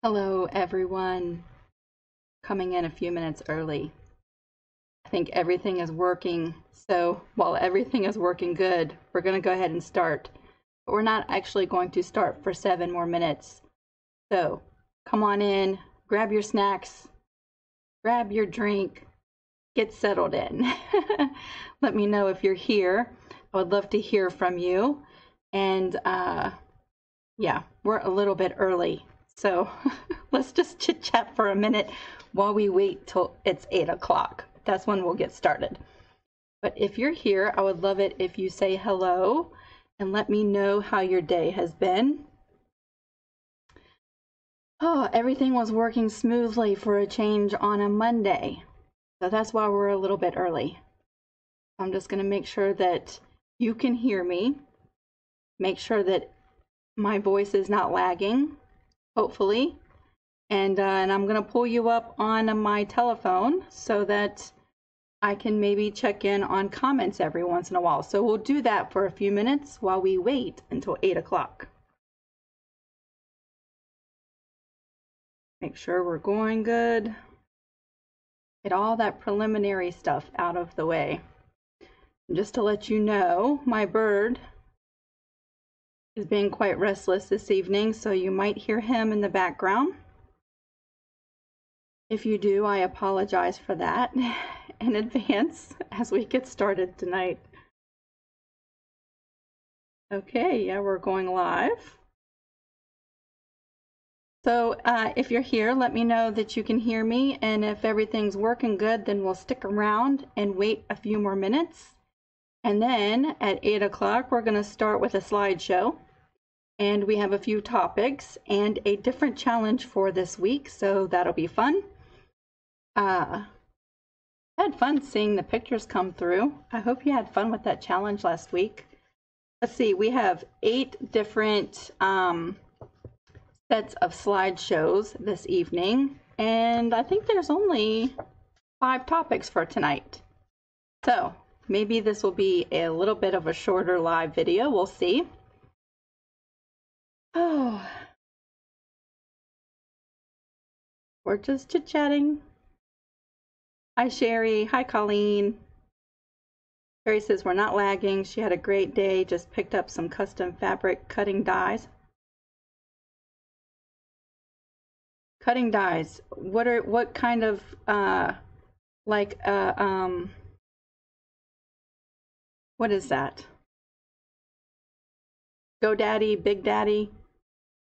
Hello everyone, coming in a few minutes early. I think everything is working, so while everything is working good, we're going to go ahead and start. But we're not actually going to start for 7 more minutes. So come on in, grab your snacks, grab your drink, get settled in. Let me know if you're here. I would love to hear from you. And yeah, we're a little bit early. So let's just chit chat for a minute while we wait till it's 8 o'clock. That's when we'll get started. But if you're here, I would love it if you say hello and let me know how your day has been. Oh, everything was working smoothly for a change on a Monday. So that's why we're a little bit early. I'm just going to make sure that you can hear me. Make sure that my voice is not lagging. Hopefully, and I'm going to pull you up on my telephone so that I can maybe check in on comments every once in a while. So we'll do that for a few minutes while we wait until 8 o'clock. Make sure we're going good. Get all that preliminary stuff out of the way. And just to let you know, my bird is being quite restless this evening, so you might hear him in the background. If you do, I apologize for that in advance as we get started tonight. Okay, yeah, we're going live. So if you're here, let me know that you can hear me, and if everything's working good, then we'll stick around and wait a few more minutes. And then at 8 o'clock, we're going to start with a slideshow. And we have a few topics and a different challenge for this week, so that'll be fun. I had fun seeing the pictures come through. I hope you had fun with that challenge last week. Let's see, we have 8 different sets of slideshows this evening, and I think there's only 5 topics for tonight. So maybe this will be a little bit of a shorter live video, we'll see. Oh, we're just chit-chatting. Hi, Sherry. Hi, Colleen. Sherry says we're not lagging. She had a great day. Just picked up some custom fabric cutting dies. Cutting dies. What kind of what is that? GoDaddy, Big Daddy?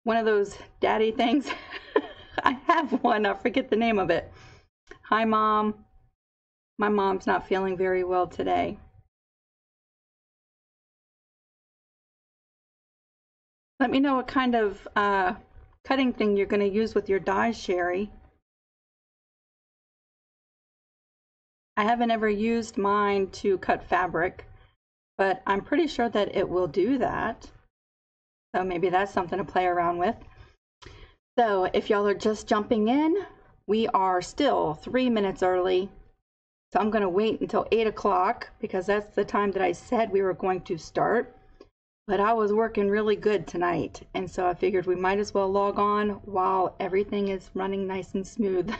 One of those daddy things. I have one. I forget the name of it. Hi, Mom. My mom's not feeling very well today. Let me know what kind of cutting thing you're going to use with your dies, Sherry. I haven't ever used mine to cut fabric, but I'm pretty sure that it will do that. So maybe that's something to play around with. So if y'all are just jumping in, we are still 3 minutes early. So I'm going to wait until 8 o'clock because that's the time that I said we were going to start. But I was working really good tonight, and so I figured we might as well log on while everything is running nice and smooth.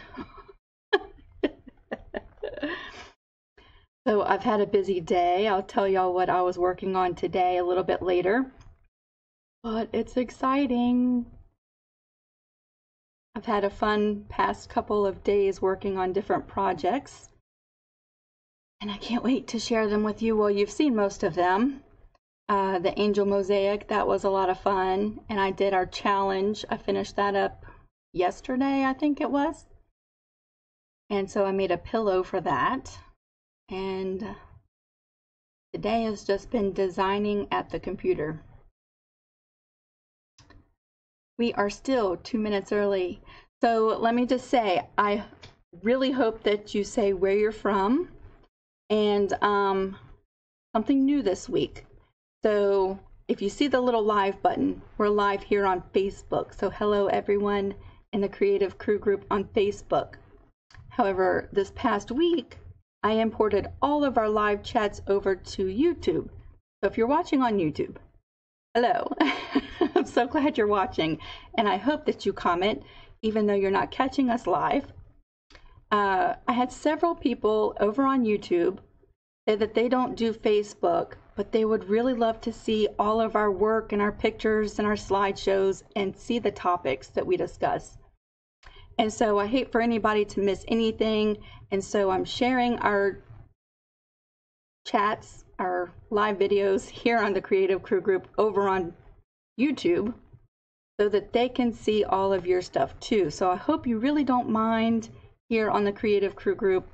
So I've had a busy day. I'll tell y'all what I was working on today a little bit later. But it's exciting. I've had a fun past couple of days working on different projects. And I can't wait to share them with you. Well, you've seen most of them. The angel mosaic, that was a lot of fun. And I did our challenge. I finished that up yesterday, I think it was. And so I made a pillow for that. And today has just been designing at the computer. We are still 2 minutes early. So let me just say, I really hope that you say where you're from and something new this week. So if you see the little live button, we're live here on Facebook. So hello everyone in the Creative Crew group on Facebook. However, this past week, I imported all of our live chats over to YouTube. So if you're watching on YouTube, hello. I'm so glad you're watching, and I hope that you comment. even though you're not catching us live. I had several people over on YouTube say that they don't do Facebook, but they would really love to see all of our work and our pictures and our slideshows and see the topics that we discuss. And so I hate for anybody to miss anything, and so I'm sharing our chats, our live videos here on the Creative Crew Group over on YouTube so that they can see all of your stuff too. So I hope you really don't mind here on the Creative Crew Group.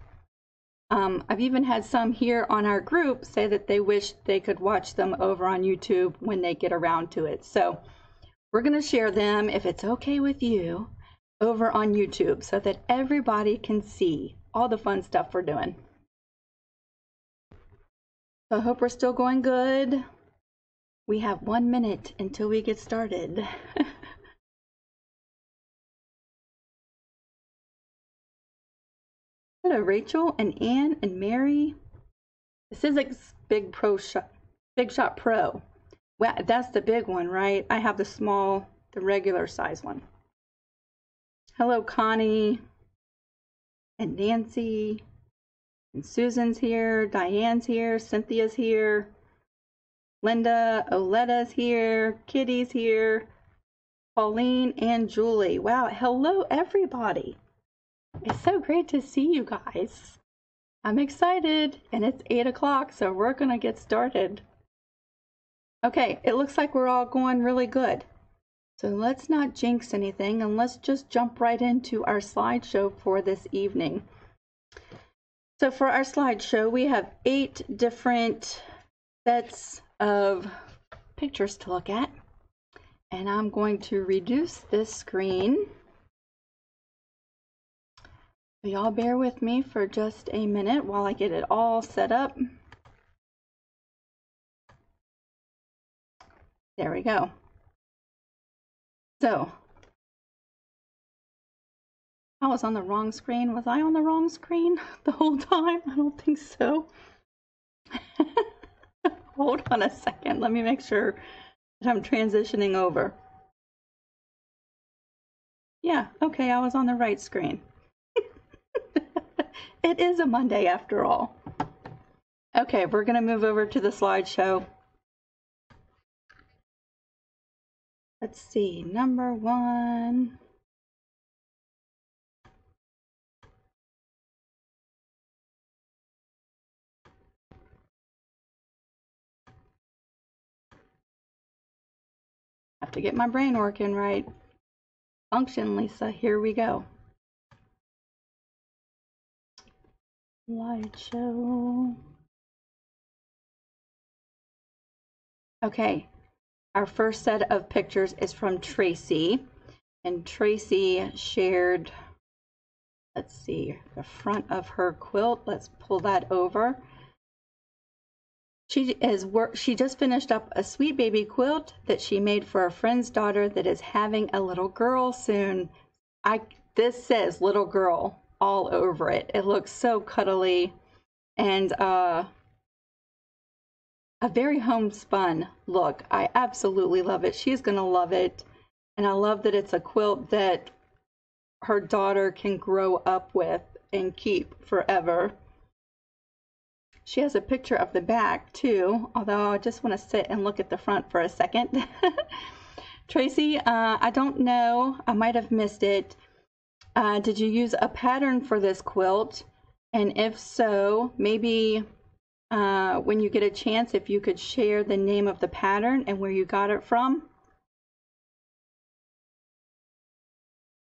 I've even had some here on our group say that they wish they could watch them over on YouTube when they get around to it. So we're going to share them, if it's okay with you, over on YouTube so that everybody can see all the fun stuff we're doing. So I hope we're still going good. We have 1 minute until we get started. Hello, Rachel and Ann and Mary. This is a Big Shot Pro. Well, that's the big one, right? I have the small, the regular size one. Hello, Connie and Nancy. And Susan's here. Diane's here. Cynthia's here. Linda, Oletta's here. Kitty's here. Pauline and Julie. Wow, hello, everybody. It's so great to see you guys. I'm excited, and it's 8 o'clock, so we're gonna get started. Okay, it looks like we're all going really good. So let's not jinx anything, and let's just jump right into our slideshow for this evening. So for our slideshow, we have 8 different sets of pictures to look at, and I'm going to reduce this screen. So y'all bear with me for just a minute while I get it all set up. There we go. So, I was on the wrong screen. Was I on the wrong screen the whole time? I don't think so. Hold on a second. Let me make sure that I'm transitioning over. Yeah, okay, I was on the right screen. It is a Monday after all. Okay, we're going to move over to the slideshow. Let's see, number 1. Have to get my brain working right. Function, Lisa, here we go. Slideshow. Okay, our first set of pictures is from Tracy, and Tracy shared, let's see, the front of her quilt. Let's pull that over. She just finished up a sweet baby quilt that she made for a friend's daughter that is having a little girl soon. This says little girl all over it. It looks so cuddly and a very homespun look. I absolutely love it. She's gonna love it. And I love that it's a quilt that her daughter can grow up with and keep forever. She has a picture of the back too, although I just want to sit and look at the front for a second. Tracy, I don't know, I might have missed it. Did you use a pattern for this quilt? And if so, maybe when you get a chance, if you could share the name of the pattern and where you got it from.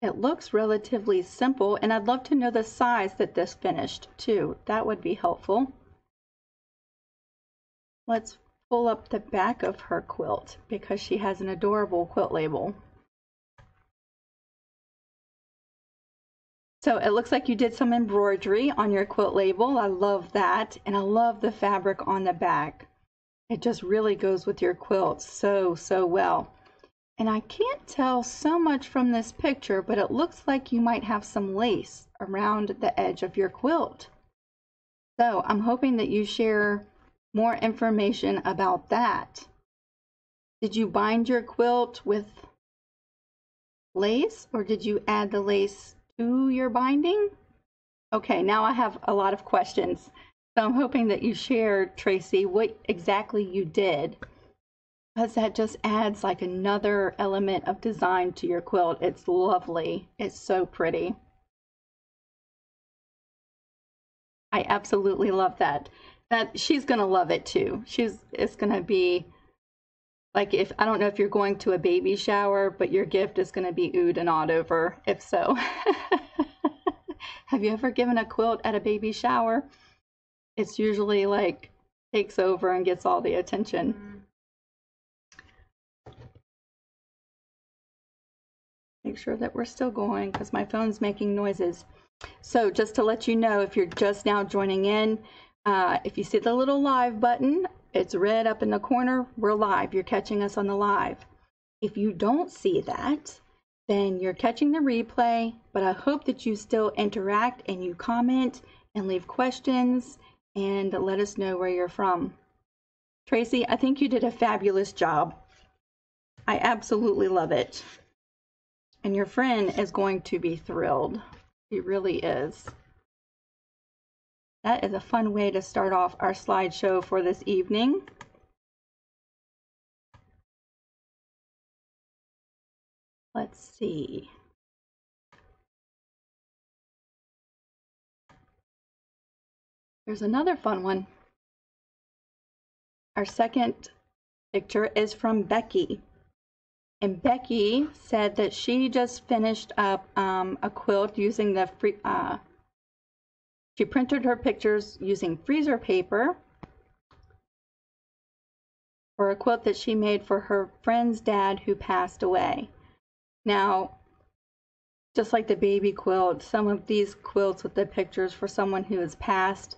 It looks relatively simple, and I'd love to know the size that this finished too. That would be helpful. Let's pull up the back of her quilt because she has an adorable quilt label. So it looks like you did some embroidery on your quilt label. I love that, and I love the fabric on the back. It just really goes with your quilt so well. And I can't tell so much from this picture, but it looks like you might have some lace around the edge of your quilt. So I'm hoping that you share more information about that. Did you bind your quilt with lace, or did you add the lace to your binding? Okay, now I have a lot of questions. So I'm hoping that you share, Tracy, what exactly you did, because that just adds like another element of design to your quilt. It's lovely. It's so pretty. I absolutely love that. She's gonna love it too. It's gonna be like, if I don't know if you're going to a baby shower, but your gift is gonna be oohed and awed over. If so, have you ever given a quilt at a baby shower? It's usually like takes over and gets all the attention. Make sure that we're still going because my phone's making noises. So just to let you know, if you're just now joining in, if you see the little live button, it's red up in the corner, we're live. You're catching us on the live. If you don't see that, then you're catching the replay, but I hope that you still interact and you comment and leave questions and let us know where you're from. Tracy, I think you did a fabulous job. I absolutely love it. And your friend is going to be thrilled. She really is. That is a fun way to start off our slideshow for this evening. Let's see. There's another fun one. Our second picture is from Becky. And Becky said that she just finished up a quilt using the she printed her pictures using freezer paper for a quilt that she made for her friend's dad who passed away. Now, just like the baby quilt, some of these quilts with the pictures for someone who has passed,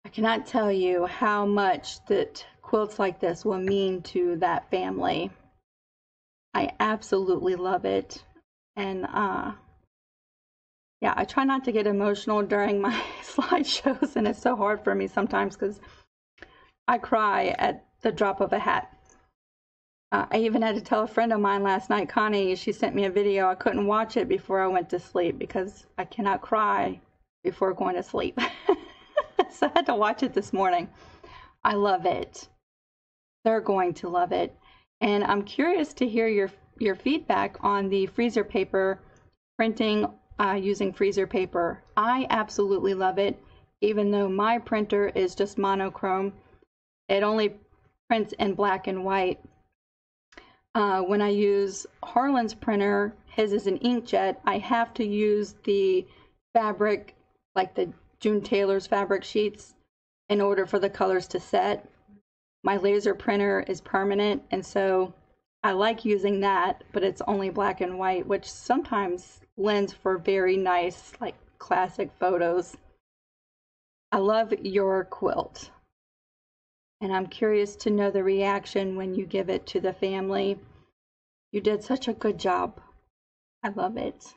I cannot tell you how much that quilts like this will mean to that family. I absolutely love it. And yeah, I try not to get emotional during my slideshows, and it's so hard for me sometimes because I cry at the drop of a hat. I even had to tell a friend of mine last night, Connie, she sent me a video. I couldn't watch it before I went to sleep because I cannot cry before going to sleep. So I had to watch it this morning. I love it. They're going to love it. And I'm curious to hear your feedback on the freezer paper printing using freezer paper. I absolutely love it. Even though my printer is just monochrome, it only prints in black and white. When I use Harlan's printer, his is an inkjet, I have to use the fabric, like the June Taylor's fabric sheets, in order for the colors to set. My laser printer is permanent, and so I like using that, but it's only black and white, which sometimes lends for very nice, like classic photos. I love your quilt, and I'm curious to know the reaction when you give it to the family. You did such a good job. I love it.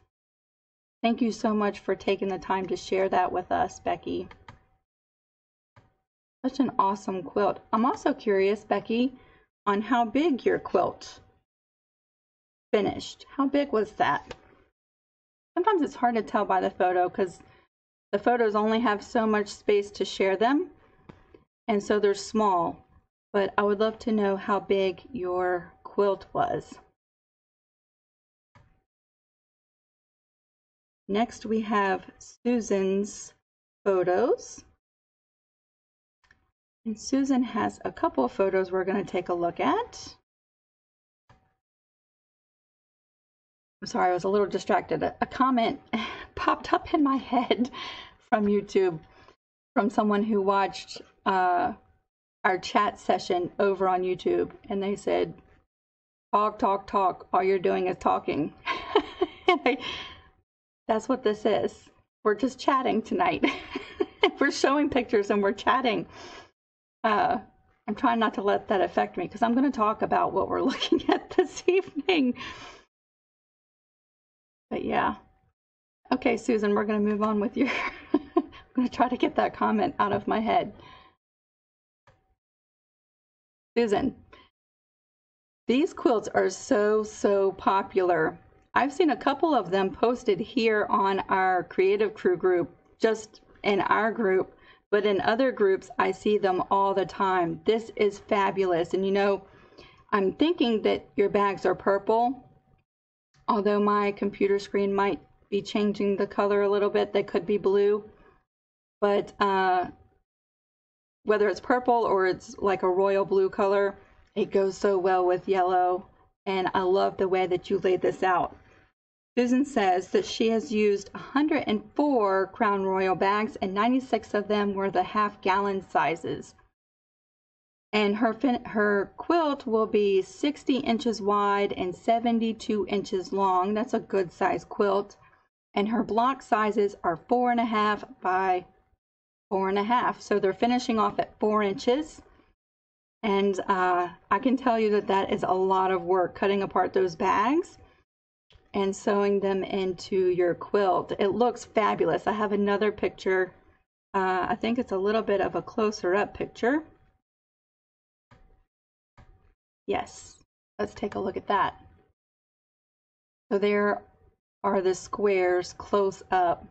Thank you so much for taking the time to share that with us, Becky. Such an awesome quilt. I'm also curious, Becky, on how big your quilt finished. How big was that? Sometimes it's hard to tell by the photo because the photos only have so much space to share them, and so they're small. But I would love to know how big your quilt was. Next, we have Susan's photos. And Susan has a couple of photos we're going to take a look at. I'm sorry, I was a little distracted. A comment popped up in my head from YouTube from someone who watched our chat session over on YouTube. And they said, talk, talk, talk. All you're doing is talking. That's what this is. We're just chatting tonight. We're showing pictures and we're chatting. I'm trying not to let that affect me because I'm going to talk about what we're looking at this evening. But yeah. Okay, Susan, we're going to move on with your... I'm going to try to get that comment out of my head. Susan, These quilts are so popular. I've seen a couple of them posted here on our Creative Crew group, just in our group, but in other groups I see them all the time. This is fabulous. And you know, I'm thinking that your bags are purple, although my computer screen might be changing the color a little bit. They could be blue, but whether it's purple or it's like a royal blue color, it goes so well with yellow, and I love the way that you laid this out. Susan says that she has used 104 Crown Royal bags, and 96 of them were the half-gallon sizes. And her quilt will be 60 inches wide and 72 inches long. That's a good size quilt. And her block sizes are 4.5 by 4.5. So they're finishing off at 4 inches. And I can tell you that that is a lot of work, cutting apart those bags and sewing them into your quilt. It looks fabulous. I have another picture. I think it's a little bit of a closer up picture. Yes, let's take a look at that. So there are the squares close up.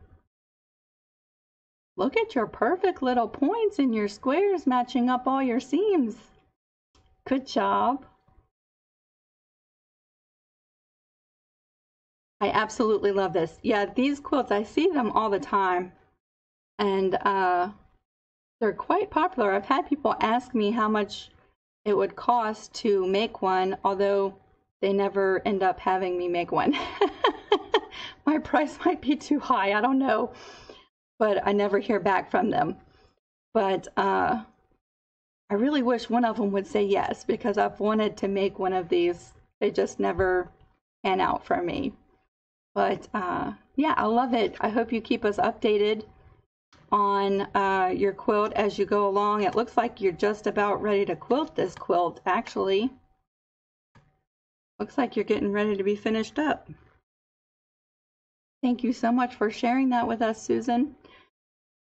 Look at your perfect little points in your squares matching up all your seams. Good job. I absolutely love this. Yeah, these quilts, I see them all the time, and they're quite popular. I've had people ask me how much it would cost to make one, although they never end up having me make one. My price might be too high, I don't know, but I never hear back from them. But I really wish one of them would say yes, because I've wanted to make one of these. They just never pan out for me. But yeah, I love it. I hope you keep us updated on your quilt as you go along. It looks like you're just about ready to quilt this quilt, actually. Looks like you're getting ready to be finished up. Thank you so much for sharing that with us, Susan.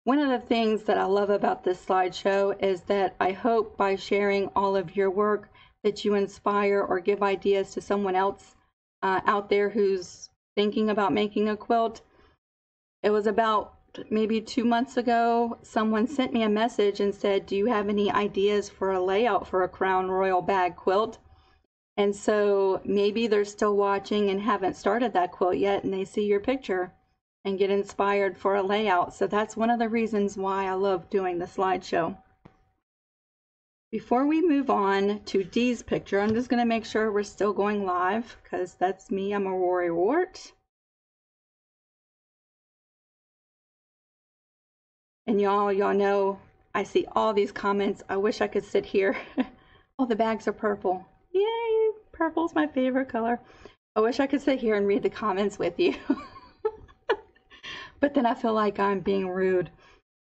One of the things that I love about this slideshow is that I hope by sharing all of your work that you inspire or give ideas to someone else out there who's thinking about making a quilt. It was about maybe 2 months ago, someone sent me a message and said, do you have any ideas for a layout for a Crown Royal bag quilt? And so maybe they're still watching and haven't started that quilt yet, and they see your picture and get inspired for a layout. So that's one of the reasons why I love doing the slideshow. Before we move on to Dee's picture, I'm just going to make sure we're still going live, because that's me. I'm a Rory Wart. And y'all know I see all these comments. I wish I could sit here. Oh, the bags are purple. Yay! Purple's my favorite color. I wish I could sit here and read the comments with you. But then I feel like I'm being rude.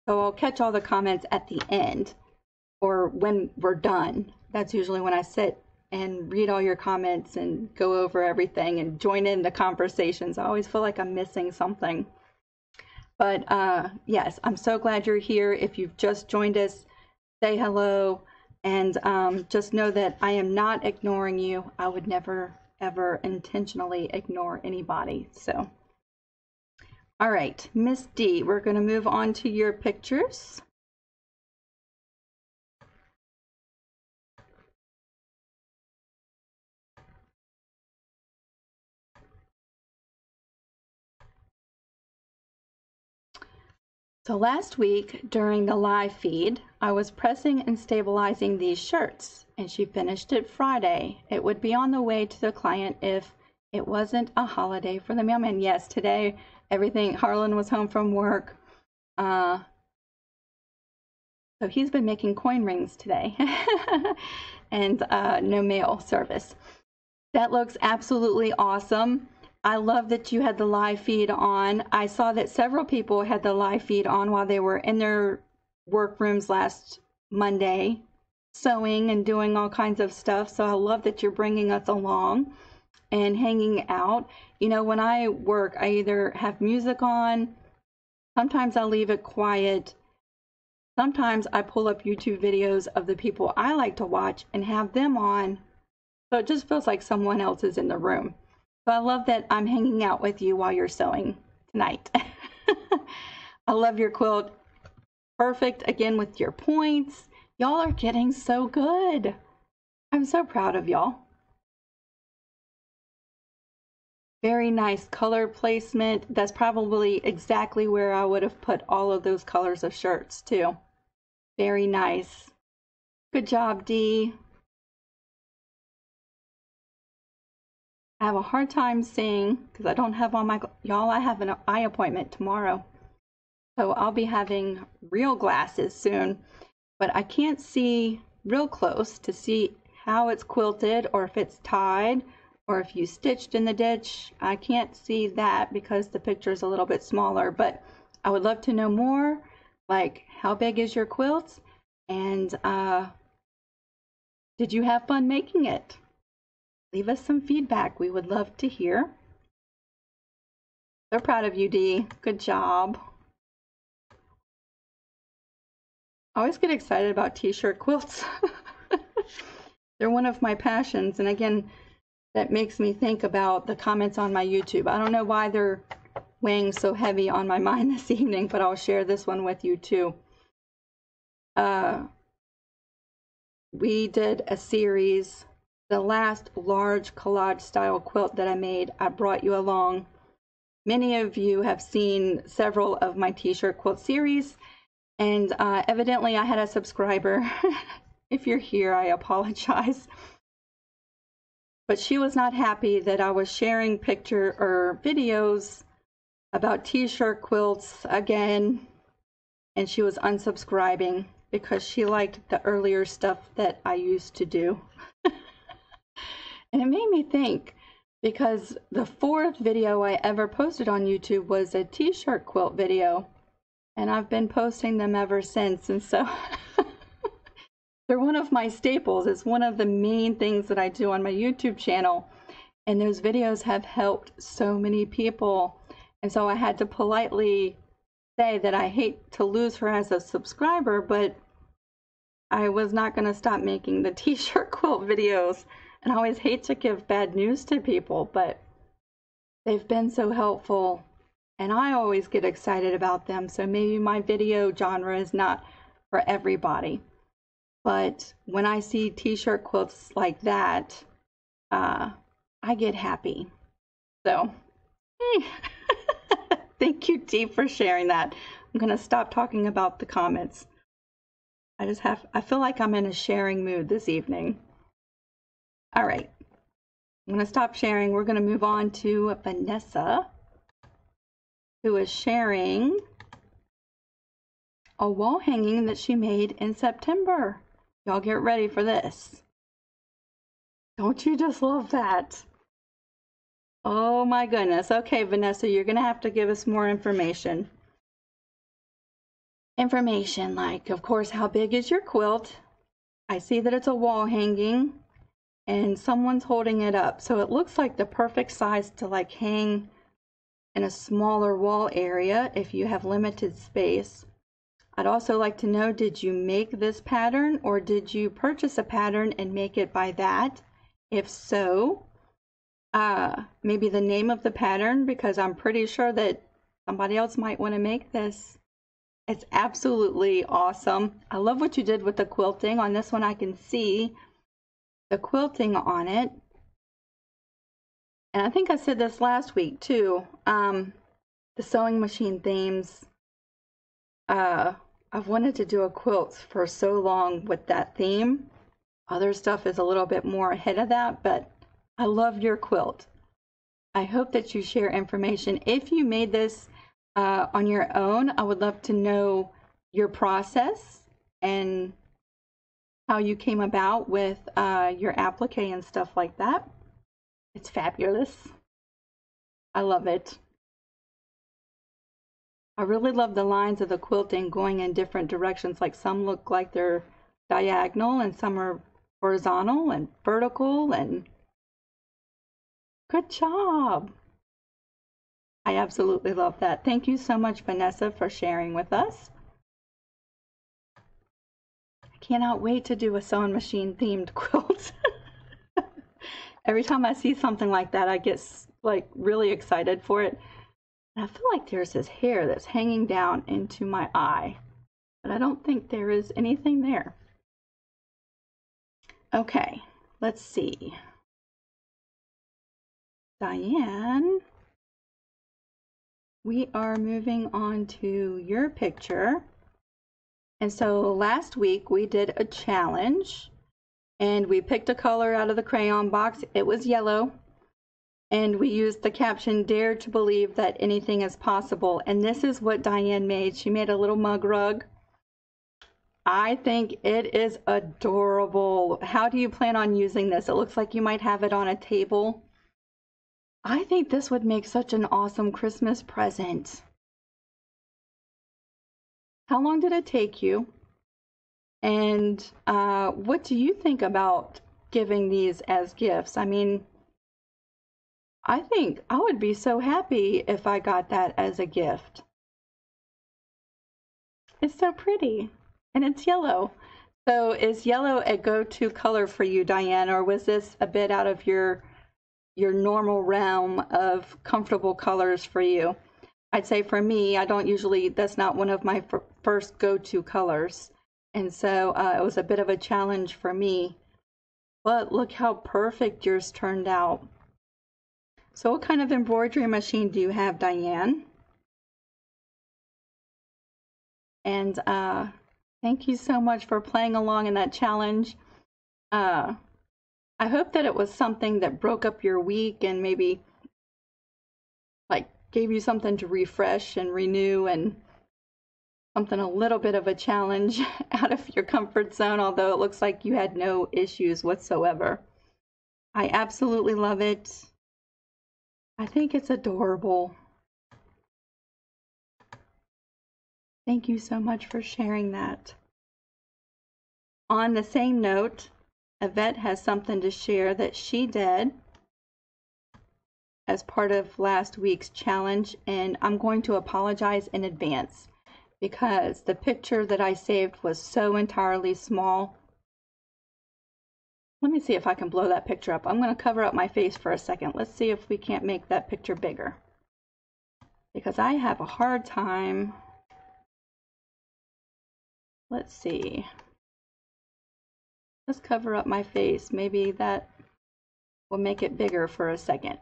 So I'll catch all the comments at the end, or when we're done. That's usually when I sit and read all your comments and go over everything and join in the conversations. I always feel like I'm missing something. But yes, I'm so glad you're here. If you've just joined us, say hello, and just know that I am not ignoring you. I would never, ever intentionally ignore anybody. So, all right, Miss D, we're going to move on to your pictures. So last week during the live feed, I was pressing and stabilizing these shirts, and she finished it Friday. It would be on the way to the client if it wasn't a holiday for the mailman. Yes, today Harlan was home from work. So he's been making coin rings today and no mail service. That looks absolutely awesome. I love that you had the live feed on. I saw that several people had the live feed on while they were in their workrooms last Monday, sewing and doing all kinds of stuff. So I love that you're bringing us along and hanging out. You know, when I work, I either have music on, sometimes I leave it quiet, sometimes I pull up YouTube videos of the people I like to watch and have them on So it just feels like someone else is in the room. So I love that I'm hanging out with you while you're sewing tonight. I love your quilt. Perfect, again, with your points. Y'all are getting so good. I'm so proud of y'all. Very nice color placement. That's probably exactly where I would have put all of those colors of shirts too. Very nice. Good job, Dee. I have a hard time seeing because I don't have on my, y'all, I have an eye appointment tomorrow. So I'll be having real glasses soon, but I can't see real close to see how it's quilted or if it's tied or if you stitched in the ditch. I can't see that because the picture is a little bit smaller, but I would love to know more, like how big is your quilt and did you have fun making it? Leave us some feedback. We would love to hear. So proud of you, Dee. Good job. I always get excited about t-shirt quilts. They're one of my passions. And again, that makes me think about the comments on my YouTube. I don't know why they're weighing so heavy on my mind this evening, but I'll share this one with you too. We did a series. The last large collage style quilt that I made, I brought you along. Many of you have seen several of my t-shirt quilt series, and evidently I had a subscriber. If you're here, I apologize. But she was not happy that I was sharing picture or videos about t-shirt quilts again, and she was unsubscribing because she liked the earlier stuff that I used to do. And it made me think, because the 4th video I ever posted on YouTube was a t-shirt quilt video, and I've been posting them ever since, and so they're one of my staples. It's one of the main things that I do on my YouTube channel, and those videos have helped so many people, and so I had to politely say that I hate to lose her as a subscriber, but I was not going to stop making the t-shirt quilt videos. And I always hate to give bad news to people, but they've been so helpful, and I always get excited about them. So maybe my video genre is not for everybody. But when I see t-shirt quilts like that, I get happy. So thank you, Dee, for sharing that. I'm going to stop talking about the comments. I feel like I'm in a sharing mood this evening. All right, I'm going to stop sharing. We're going to move on to Vanessa, who is sharing a wall hanging that she made in September. Y'all get ready for this. Don't you just love that? Oh my goodness. Okay, Vanessa, you're going to have to give us more information. Information like, of course, how big is your quilt? I see that it's a wall hanging. And someone's holding it up, so it looks like the perfect size to like hang in a smaller wall area if you have limited space. I'd also like to know, did you make this pattern or did you purchase a pattern and make it by that? If so, maybe the name of the pattern, because I'm pretty sure that somebody else might want to make this. It's absolutely awesome. I love what you did with the quilting. On this one I can see the quilting on it, and I think I said this last week too, the sewing machine themes. I've wanted to do a quilt for so long with that theme. Other stuff is a little bit more ahead of that, but I love your quilt. I hope that you share information. If you made this on your own, I would love to know your process and how you came about with your applique and stuff like that. It's fabulous. I love it. I really love the lines of the quilting going in different directions. Like some look like they're diagonal and some are horizontal and vertical, and good job. I absolutely love that. Thank you so much, Vanessa, for sharing with us. Cannot wait to do a sewing machine themed quilt. Every time I see something like that, I get like really excited for it. And I feel like there's this hair that's hanging down into my eye, but I don't think there is anything there. Okay, let's see. Diane, we are moving on to your picture. And so last week we did a challenge and we picked a color out of the crayon box. It was yellow. And we used the caption, "Dare to believe that anything is possible." And this is what Diane made. She made a little mug rug. I think it is adorable. How do you plan on using this? It looks like you might have it on a table. I think this would make such an awesome Christmas present. How long did it take you? And what do you think about giving these as gifts? I mean, I think I would be so happy if I got that as a gift. It's so pretty, and it's yellow. So is yellow a go-to color for you, Diane, or was this a bit out of your normal realm of comfortable colors for you? I'd say for me, I don't usually, that's not one of my first go-to colors. And so it was a bit of a challenge for me. But look how perfect yours turned out. So what kind of embroidery machine do you have, Diane? And thank you so much for playing along in that challenge. I hope that it was something that broke up your week and maybe like gave you something to refresh and renew, and something a little bit of a challenge out of your comfort zone, although it looks like you had no issues whatsoever. I absolutely love it. I think it's adorable. Thank you so much for sharing that. On the same note, Ivette has something to share that she did as part of last week's challenge, and I'm going to apologize in advance because the picture that I saved was so entirely small. Let me see if I can blow that picture up. I'm going to cover up my face for a second. Let's see if we can't make that picture bigger, because I have a hard time. Let's see. Let's cover up my face. Maybe that will make it bigger for a second.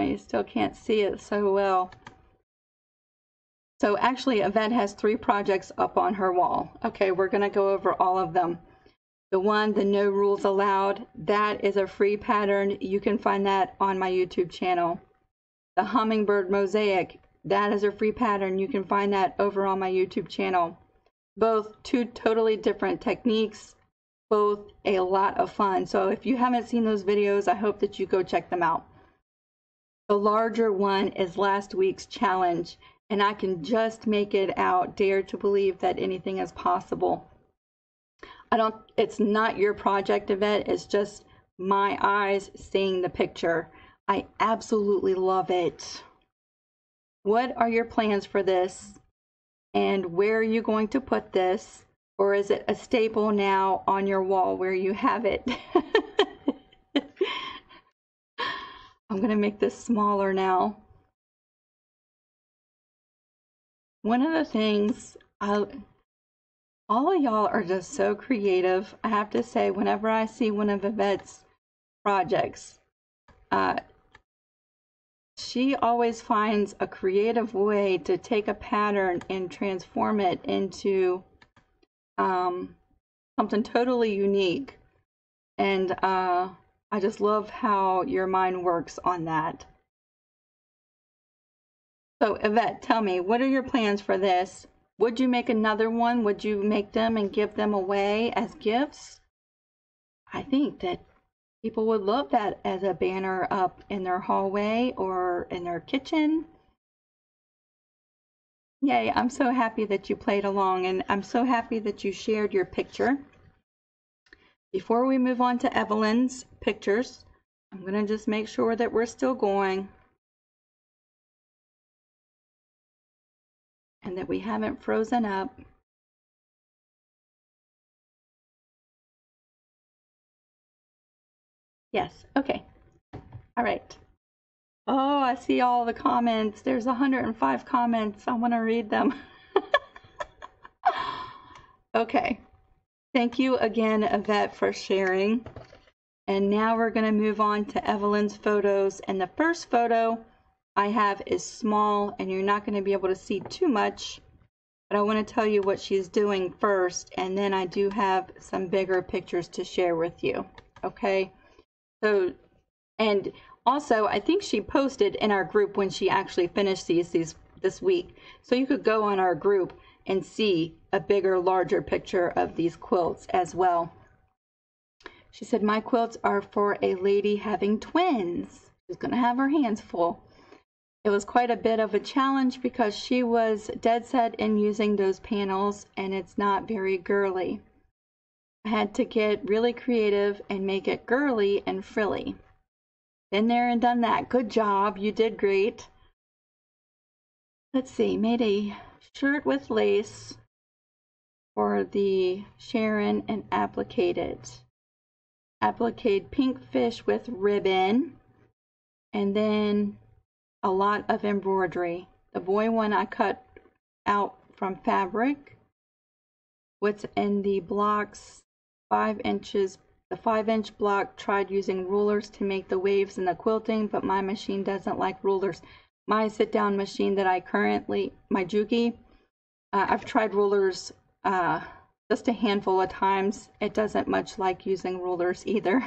You still can't see it so well. So actually, Ivette has 3 projects up on her wall. Okay, we're going to go over all of them. The one, the No Rules Allowed, that is a free pattern. You can find that on my YouTube channel. The Hummingbird Mosaic, that is a free pattern. You can find that over on my YouTube channel. Both 2 totally different techniques, both a lot of fun. So if you haven't seen those videos, I hope that you go check them out. The larger one is last week's challenge, and I can just make it out. Dare to believe that anything is possible. It's not your project, Ivette. It's just my eyes seeing the picture. I absolutely love it. What are your plans for this? And where are you going to put this? Or is it a staple now on your wall where you have it? I'm going to make this smaller now. One of the things, all of y'all are just so creative. I have to say, whenever I see one of Ivette's projects, she always finds a creative way to take a pattern and transform it into something totally unique. And I just love how your mind works on that. So Ivette, tell me, what are your plans for this? Would you make another one? Would you make them and give them away as gifts? I think that people would love that as a banner up in their hallway or in their kitchen. Yay, I'm so happy that you played along, and I'm so happy that you shared your picture. Before we move on to Evelyn's pictures, I'm going to just make sure that we're still going and that we haven't frozen up. Yes, okay. All right. Oh, I see all the comments. There's 105 comments. I want to read them. Okay. Thank you again, Ivette, for sharing. And now we're going to move on to Evelyn's photos. And the first photo I have is small, and you're not going to be able to see too much. But I want to tell you what she's doing first, and then I do have some bigger pictures to share with you. Okay? So, and also, I think she posted in our group when she actually finished these this week. So you could go on our group and see a bigger, larger picture of these quilts as well. She said, my quilts are for a lady having twins. She's going to have her hands full. It was quite a bit of a challenge because she was dead set in using those panels, and it's not very girly. I had to get really creative and make it girly and frilly. Been there and done that. Good job. You did great. Let's see. Made a shirt with lace for the Sharon and appliqued it. Appliqued pink fish with ribbon, and then a lot of embroidery. The boy one I cut out from fabric. What's in the blocks, 5 inches. The 5-inch block tried using rulers to make the waves in the quilting, but my machine doesn't like rulers. My sit-down machine that I currently, my Juki, I've tried rulers just a handful of times. It doesn't much like using rulers either.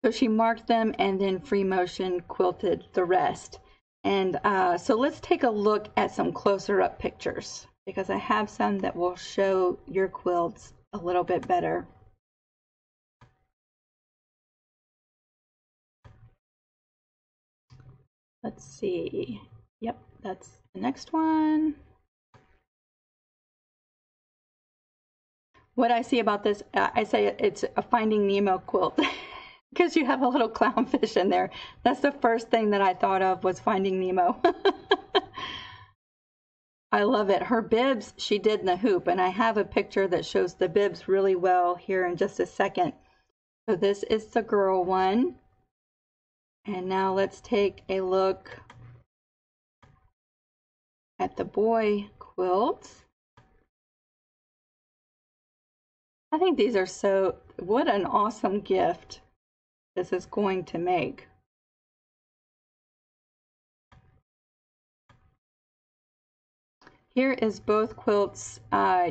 So she marked them and then free motion quilted the rest. And so let's take a look at some closer up pictures, because I have some that will show your quilts a little bit better. Let's see. Yep, that's the next one. What I see about this, I say it's a Finding Nemo quilt because you have a little clownfish in there. That's the first thing that I thought of was Finding Nemo. I love it. Her bibs she did in the hoop, and I have a picture that shows the bibs really well here in just a second. So this is the girl one. And now let's take a look at the boy quilt. I think these are so, what an awesome gift this is going to make. Here is both quilts.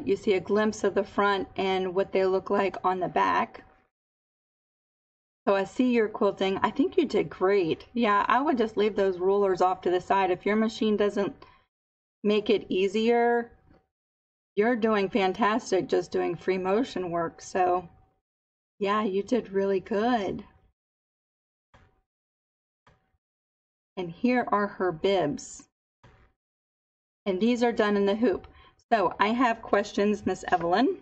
You see a glimpse of the front and what they look like on the back. So I see your quilting. I think you did great. Yeah, I would just leave those rulers off to the side. If your machine doesn't make it easier, you're doing fantastic just doing free motion work. So yeah, you did really good. And here are her bibs. And these are done in the hoop. So I have questions, Miss Evelyn.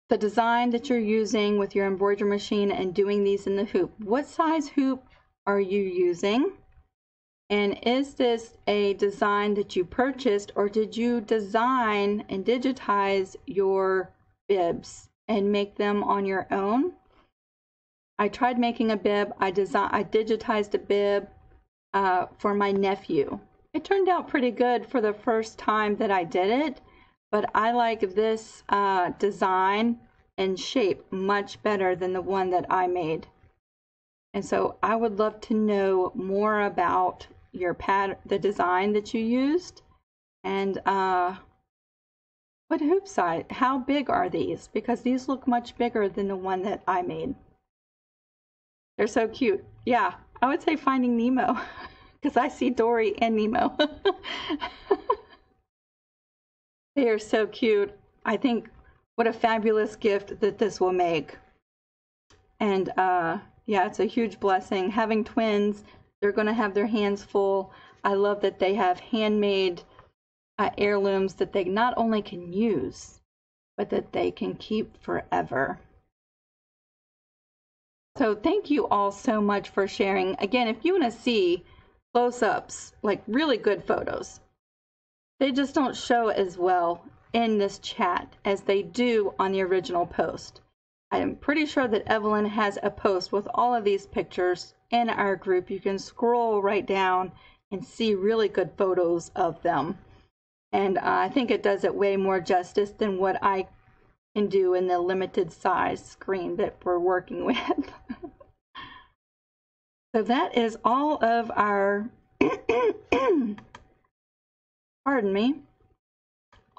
The design that you're using with your embroidery machine and doing these in the hoop, what size hoop are you using? And is this a design that you purchased, or did you design and digitize your bibs and make them on your own? I tried making a bib. I digitized a bib for my nephew. It turned out pretty good for the first time that I did it, but I like this design and shape much better than the one that I made. And so I would love to know more about your the design that you used, and what hoop size, how big are these? Because these look much bigger than the one that I made. They're so cute. Yeah, I would say Finding Nemo, because I see Dory and Nemo. They are so cute. I think what a fabulous gift that this will make. And yeah, it's a huge blessing. Having twins, they're going to have their hands full. I love that they have handmade heirlooms that they not only can use, but that they can keep forever. So thank you all so much for sharing. Again, if you want to see close-ups, like really good photos, they just don't show as well in this chat as they do on the original post. I am pretty sure that Evelyn has a post with all of these pictures in our group. You can scroll right down and see really good photos of them. And I think it does it way more justice than what I can do in the limited size screen that we're working with. So that is all of our, pardon me,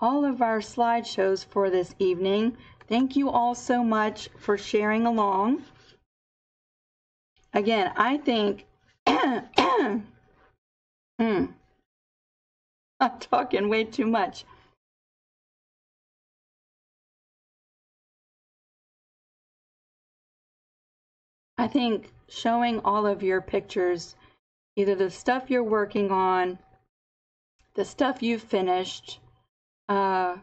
all of our slideshows for this evening. Thank you all so much for sharing along. Again, I think, I'm talking way too much. I think showing all of your pictures, either the stuff you're working on, the stuff you've finished, I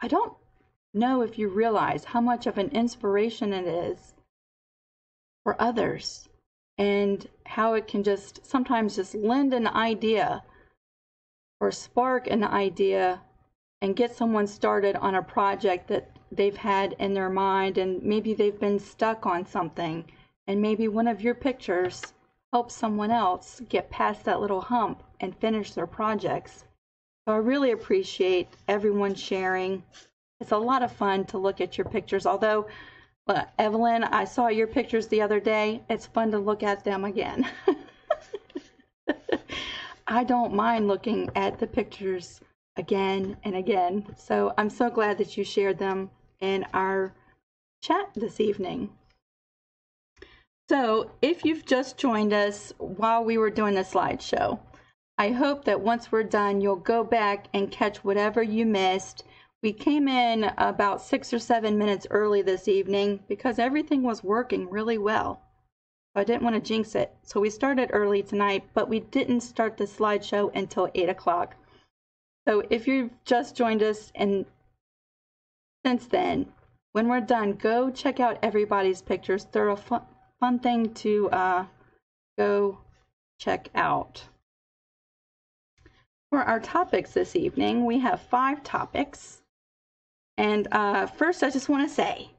don't know if you realize how much of an inspiration it is for others, and how it can just sometimes just lend an idea or spark an idea and get someone started on a project that they've had in their mind, and maybe they've been stuck on something, and maybe one of your pictures helps someone else get past that little hump and finish their projects. So I really appreciate everyone sharing. It's a lot of fun to look at your pictures. Although, Evelyn, I saw your pictures the other day. It's fun to look at them again. I don't mind looking at the pictures again and again. So I'm so glad that you shared them in our chat this evening. So if you've just joined us while we were doing the slideshow, I hope that once we're done, you'll go back and catch whatever you missed. We came in about 6 or 7 minutes early this evening because everything was working really well. I didn't want to jinx it. So we started early tonight, but we didn't start the slideshow until 8 o'clock. So if you've just joined us and since then, when we're done, go check out everybody's pictures. They're a fun thing to go check out. For our topics this evening, we have 5 topics. And first, I just want to say,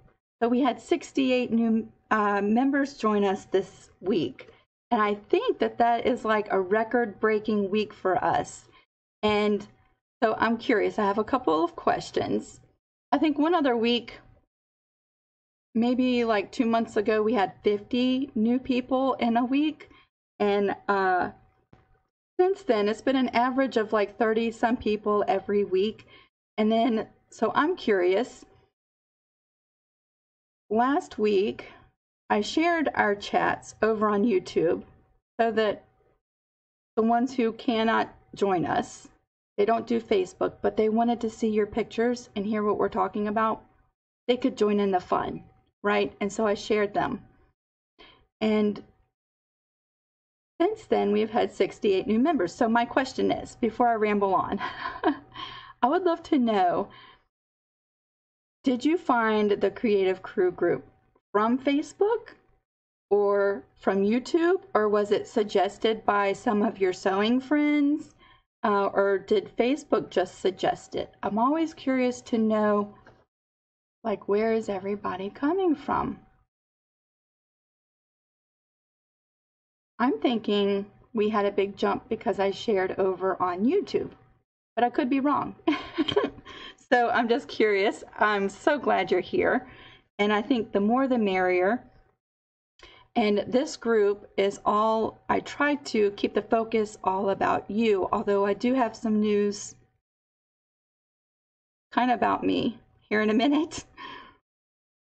so we had 68 new members join us this week. And I think that that is like a record-breaking week for us. And so I'm curious. I have a couple of questions. I think one other week, maybe like 2 months ago, we had 50 new people in a week. And since then, it's been an average of like 30-some people every week. And then, so I'm curious. Last week, I shared our chats over on YouTube so that the ones who cannot join us, they don't do Facebook, but they wanted to see your pictures and hear what we're talking about, they could join in the fun, right? And so I shared them. And since then, we've had 68 new members. So my question is, before I ramble on, I would love to know, did you find the Creative Crew group from Facebook or from YouTube, or was it suggested by some of your sewing friends? Or did Facebook just suggest it? I'm always curious to know, like, where is everybody coming from? I'm thinking we had a big jump because I shared over on YouTube, but I could be wrong. So I'm just curious. I'm so glad you're here. And I think the more the merrier. And this group is all, I try to keep the focus all about you, although I do have some news kind of about me here in a minute,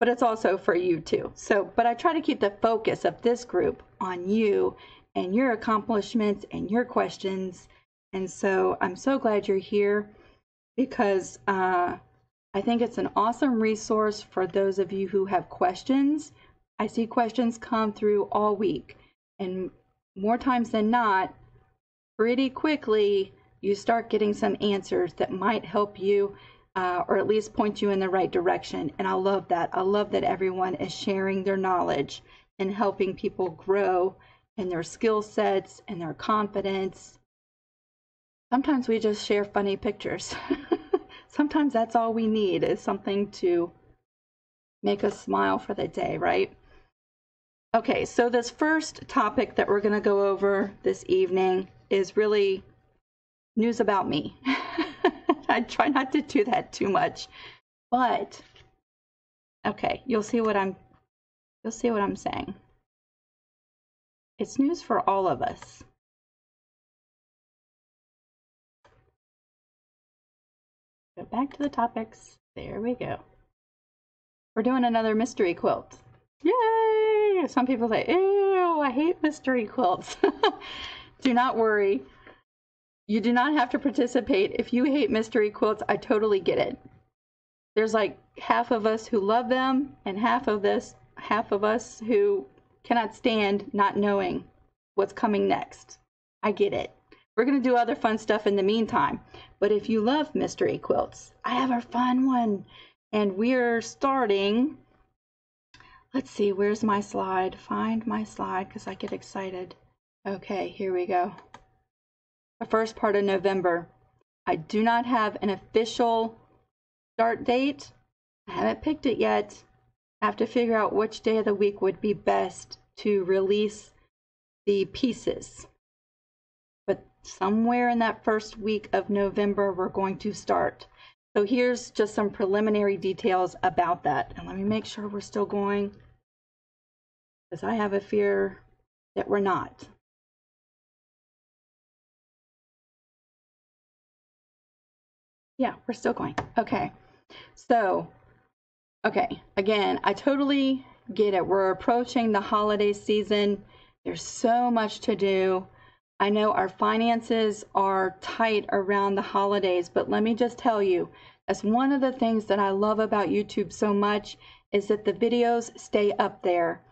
but it's also for you too. So, but I try to keep the focus of this group on you and your accomplishments and your questions. And so I'm so glad you're here because I think it's an awesome resource for those of you who have questions. I see questions come through all week, and more times than not, pretty quickly, you start getting some answers that might help you or at least point you in the right direction. And I love that. I love that everyone is sharing their knowledge and helping people grow in their skill sets and their confidence. Sometimes we just share funny pictures. Sometimes that's all we need, is something to make us smile for the day, right? Okay, so this first topic that we're going to go over this evening is really news about me. I try not to do that too much, but okay, you'll see what I'm saying. It's news for all of us. Go back to the topics. There we go. We're doing another mystery quilt. Yay! Some people say, ew, I hate mystery quilts. Do not worry. You do not have to participate. If you hate mystery quilts, I totally get it. There's like half of us who love them and half of us who cannot stand not knowing what's coming next. I get it. We're going to do other fun stuff in the meantime. But if you love mystery quilts, I have a fun one. And we're starting, let's see, where's my slide? Find my slide because I get excited. Okay, here we go. The first part of November. I do not have an official start date. I haven't picked it yet. I have to figure out which day of the week would be best to release the pieces. But somewhere in that first week of November, we're going to start. So here's just some preliminary details about that. And let me make sure we're still going, because I have a fear that we're not. Yeah, we're still going. Okay. So, okay, again, I totally get it. We're approaching the holiday season. There's so much to do. I know our finances are tight around the holidays, but let me just tell you, that's one of the things that I love about YouTube so much, is that the videos stay up there.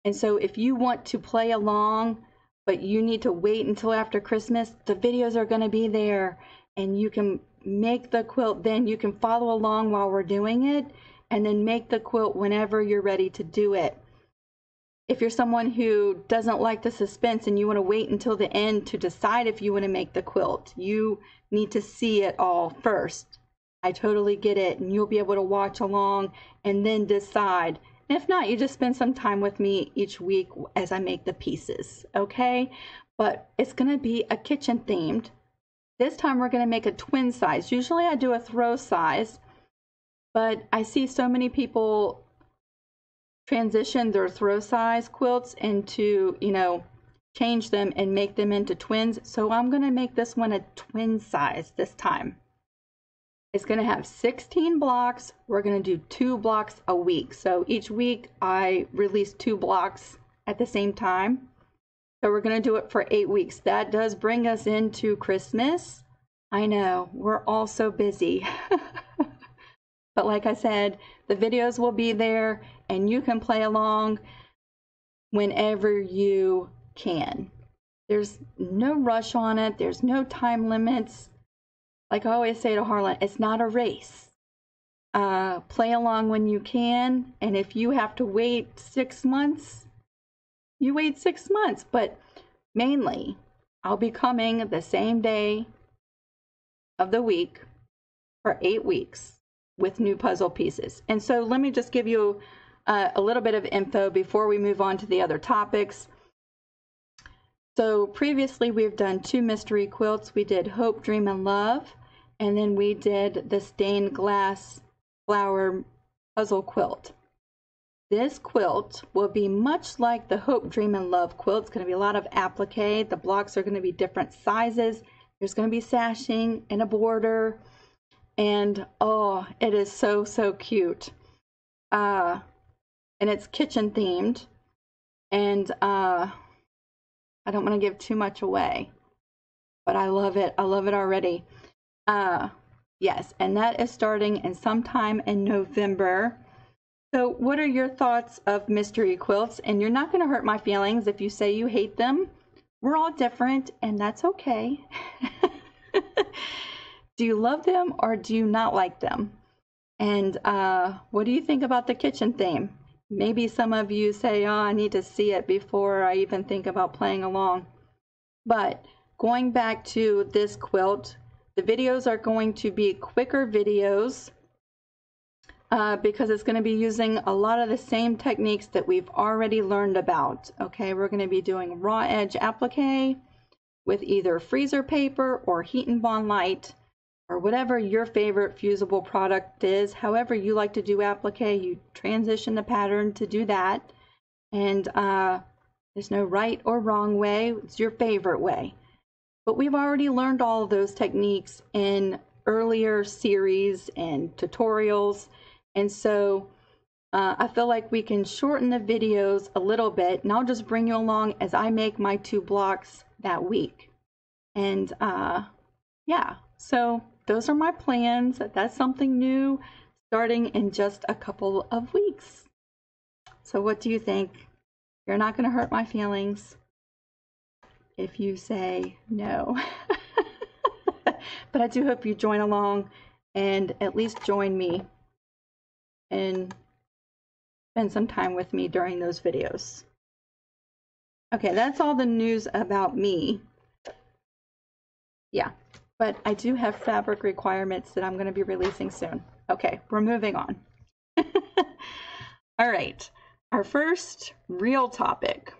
And so if you want to play along, but you need to wait until after Christmas, the videos are going to be there, and you can make the quilt then. You can follow along while we're doing it, and then make the quilt whenever you're ready to do it. If you're someone who doesn't like the suspense and you want to wait until the end to decide if you want to make the quilt, you need to see it all first. I totally get it, and you'll be able to watch along and then decide. And if not, you just spend some time with me each week as I make the pieces, okay? But it's going to be a kitchen themed. This time we're going to make a twin size. Usually I do a throw size, but I see so many people transition their throw size quilts into, you know, change them and make them into twins. So I'm going to make this one a twin size this time. It's going to have 16 blocks. We're going to do 2 blocks a week. So each week I release 2 blocks at the same time. So we're going to do it for 8 weeks. That does bring us into Christmas. I know, we're all so busy. But like I said, the videos will be there and you can play along whenever you can. There's no rush on it. There's no time limits. Like I always say to Harlan, it's not a race. Play along when you can. And if you have to wait 6 months, you wait 6 months. But mainly, I'll be coming the same day of the week for 8 weeks with new puzzle pieces. And so let me just give you a little bit of info before we move on to the other topics. So previously we've done 2 mystery quilts. We did Hope, Dream, and Love, and then we did the stained glass flower puzzle quilt. This quilt will be much like the Hope, Dream, and Love quilt. It's going to be a lot of applique. The blocks are going to be different sizes. There's going to be sashing and a border. And oh, it is so, so cute. And it's kitchen themed. And I don't want to give too much away, but I love it. I love it already. Yes, and that is starting in sometime in November. So what are your thoughts of mystery quilts? And you're not going to hurt my feelings if you say you hate them. We're all different, and that's okay. Do you love them or do you not like them? And what do you think about the kitchen theme? Maybe some of you say, oh, I need to see it before I even think about playing along. But going back to this quilt, The videos are going to be quicker videos because it's going to be using a lot of the same techniques that we've already learned about. Okay, we're going to be doing raw edge applique with either freezer paper or heat and bond light, or whatever your favorite fusible product is. However you like to do applique, you transition the pattern to do that. And there's no right or wrong way, it's your favorite way. But we've already learned all of those techniques in earlier series and tutorials. And so I feel like we can shorten the videos a little bit, and I'll just bring you along as I make my 2 blocks that week. And yeah, so those are my plans. That's something new starting in just a couple of weeks. So what do you think? You're not going to hurt my feelings if you say no. But I do hope you join along and at least join me and spend some time with me during those videos. Okay, that's all the news about me. Yeah, but I do have fabric requirements that I'm going to be releasing soon. Okay, we're moving on. All right, our first real topic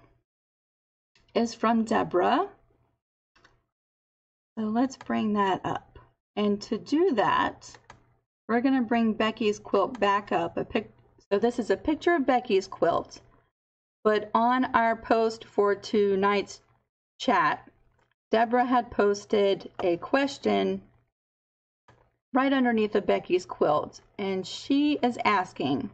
is from Debra. So let's bring that up. And to do that, we're going to bring Becky's quilt back up. So this is a picture of Becky's quilt, but on our post for tonight's chat, Debra had posted a question right underneath of Becky's quilt, and she is asking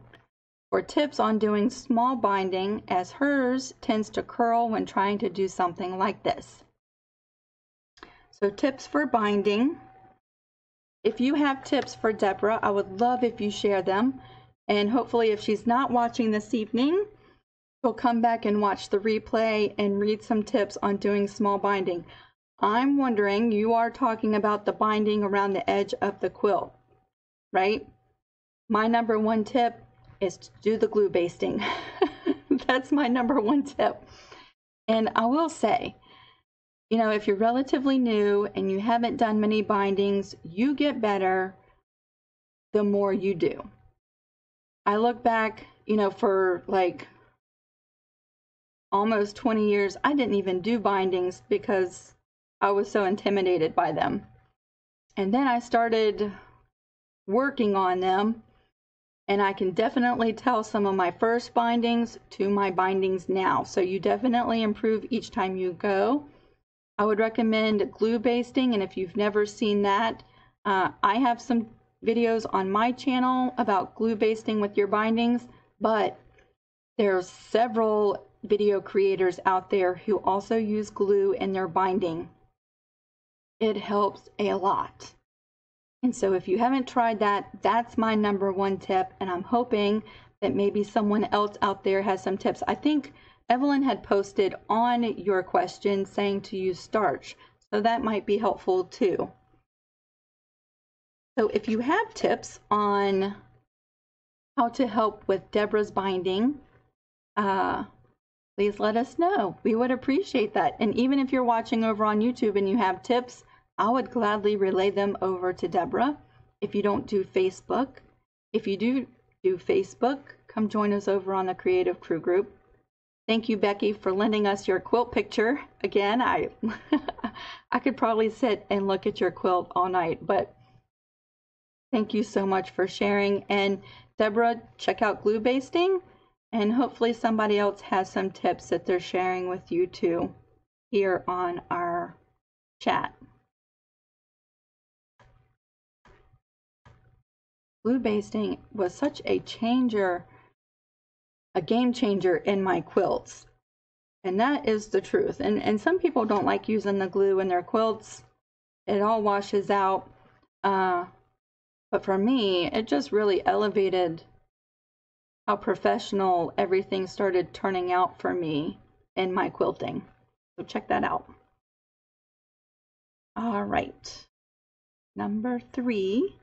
for tips on doing small binding, as hers tends to curl when trying to do something like this. So tips for binding. If you have tips for Debra, I would love if you share them, and hopefully if she's not watching this evening, she'll come back and watch the replay and read some tips on doing small binding. I'm wondering, you are talking about the binding around the edge of the quilt, right? My number 1 tip is to do the glue basting. That's my number 1 tip. And I will say, you know, if you're relatively new and you haven't done many bindings, you get better the more you do. I look back, you know, for like almost 20 years, I didn't even do bindings because I was so intimidated by them. And then I started working on them, and I can definitely tell some of my first bindings to my bindings now. So you definitely improve each time you go. I would recommend glue basting, and if you've never seen that, I have some videos on my channel about glue basting with your bindings, but there's several video creators out there who also use glue in their binding. It helps a lot. And so if you haven't tried that, that's my number 1 tip, and I'm hoping that maybe someone else out there has some tips. I think Evelyn had posted on your question saying to use starch, so that might be helpful too. So if you have tips on how to help with Debra's binding, please let us know. We would appreciate that. And even if you're watching over on YouTube and you have tips, I would gladly relay them over to Debra. If you don't do Facebook, if you do Facebook, come join us over on the Creative Crew group. Thank you, Becky, for lending us your quilt picture. Again, I could probably sit and look at your quilt all night, but thank you so much for sharing. And Debra, check out glue basting, and hopefully somebody else has some tips that they're sharing with you too here on our chat. Glue basting was such a changer, a game changer in my quilts. And that is the truth. And some people don't like using the glue in their quilts. It all washes out. But for me, it just really elevated how professional everything started turning out for me in my quilting. So check that out. All right. Number 3.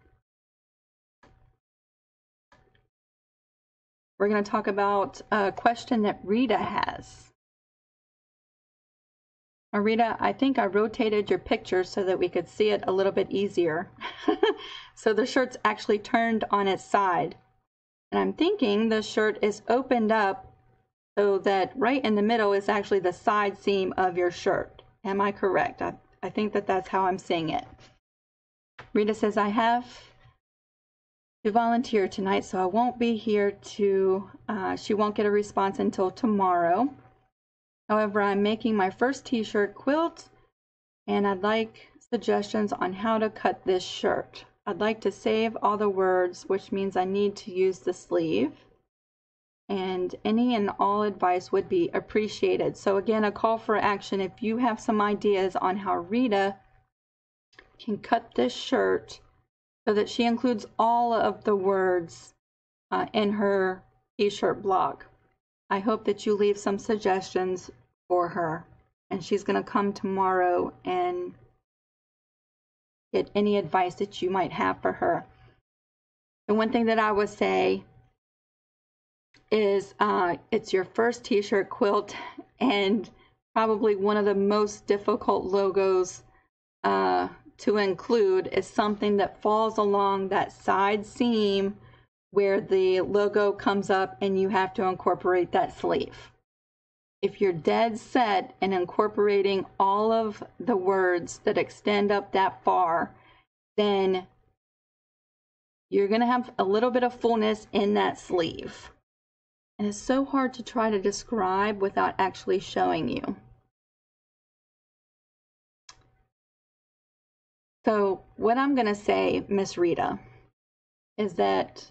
We're going to talk about a question that Rita has. Rita, I think I rotated your picture so that we could see it a little bit easier. So the shirt's actually turned on its side. And I'm thinking the shirt is opened up so that right in the middle is actually the side seam of your shirt. Am I correct? I think that that's how I'm seeing it. Rita says, I have to volunteer tonight, so I won't be here to, she won't get a response until tomorrow. However, I'm making my first t-shirt quilt, and I'd like suggestions on how to cut this shirt. I'd like to save all the words, which means I need to use the sleeve. And any and all advice would be appreciated. So again, a call for action. If you have some ideas on how Rita can cut this shirt so that she includes all of the words in her t-shirt blog, I hope that you leave some suggestions for her, and she's going to come tomorrow and get any advice that you might have for her. The one thing that I would say is it's your first t-shirt quilt, and probably one of the most difficult logos to include is something that falls along that side seam where the logo comes up and you have to incorporate that sleeve. If you're dead set in incorporating all of the words that extend up that far, then you're going to have a little bit of fullness in that sleeve. And it's so hard to try to describe without actually showing you. So what I'm going to say, Miss Rita, is that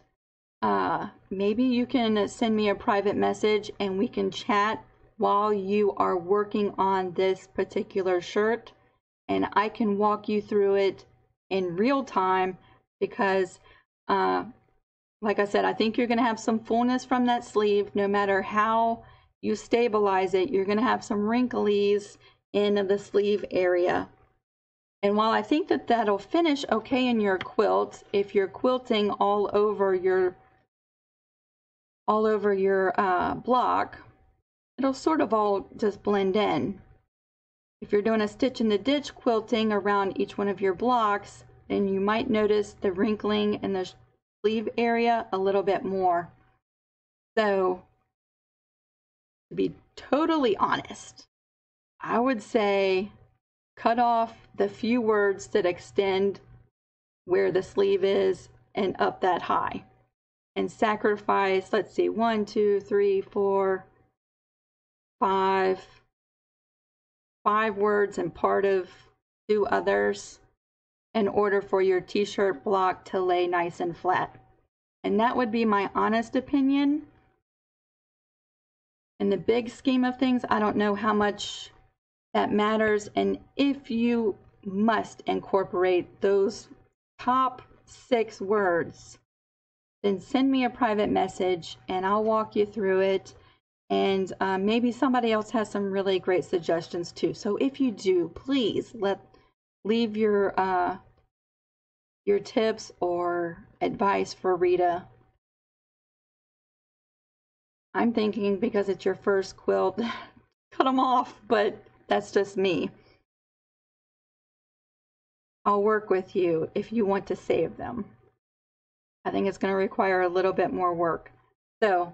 maybe you can send me a private message and we can chat while you are working on this particular shirt, and I can walk you through it in real time, because like I said, I think you're going to have some fullness from that sleeve. No matter how you stabilize it, you're going to have some wrinkles in the sleeve area. And while I think that that'll finish okay in your quilt, if you're quilting all over your block, it'll sort of all just blend in. If you're doing a stitch in the ditch quilting around each one of your blocks, then you might notice the wrinkling in the sleeve area a little bit more. So, to be totally honest, I would say cut off the few words that extend where the sleeve is and up that high, and sacrifice, let's see, 1, 2, 3, 4, 5 words and part of 2 others in order for your t-shirt block to lay nice and flat. And that would be my honest opinion. In the big scheme of things, I don't know how much that matters, and if you must incorporate those top 6 words, then send me a private message and I'll walk you through it. And maybe somebody else has some really great suggestions too. So if you do, please leave your tips or advice for Rita. I'm thinking because it's your first quilt, cut them off, but that's just me. I'll work with you if you want to save them. I think it's going to require a little bit more work. So,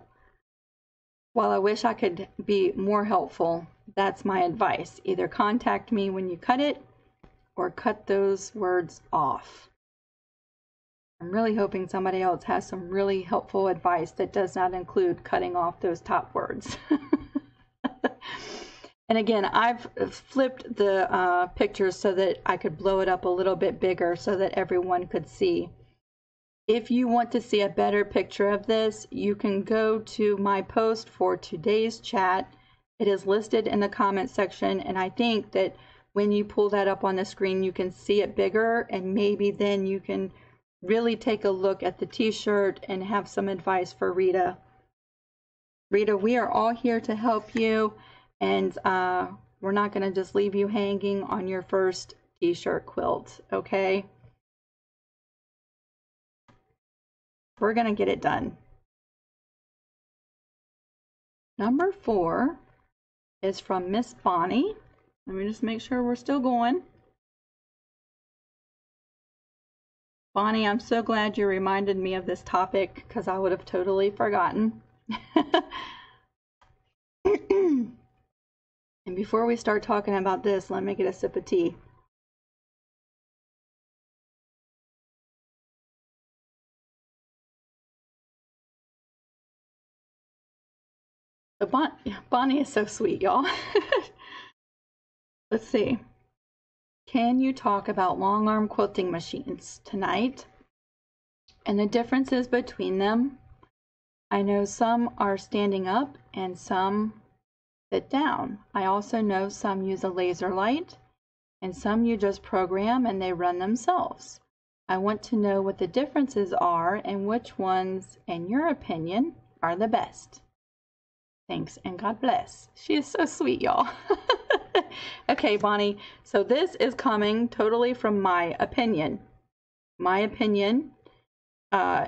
while I wish I could be more helpful, that's my advice. Either contact me when you cut it or cut those words off. I'm really hoping somebody else has some really helpful advice that does not include cutting off those top words. And again, I've flipped the pictures so that I could blow it up a little bit bigger so that everyone could see. If you want to see a better picture of this, you can go to my post for today's chat. It is listed in the comment section, and I think that when you pull that up on the screen, you can see it bigger, and maybe then you can really take a look at the t-shirt and have some advice for Rita. Rita, we are all here to help you, and we're not going to just leave you hanging on your first t-shirt quilt, okay? We're going to get it done. Number 4 is from Miss Bonnie. Let me just make sure we're still going. Bonnie, I'm so glad you reminded me of this topic because I would have totally forgotten. And before we start talking about this, let me get a sip of tea. Bonnie is so sweet, y'all. Let's see. Can you talk about long arm quilting machines tonight and the differences between them? I know some are standing up and some sit down. I also know some use a laser light and some you just program and they run themselves. I want to know what the differences are and which ones, in your opinion, are the best. Thanks and God bless. She is so sweet, y'all. Okay, Bonnie, so this is coming totally from my opinion. My opinion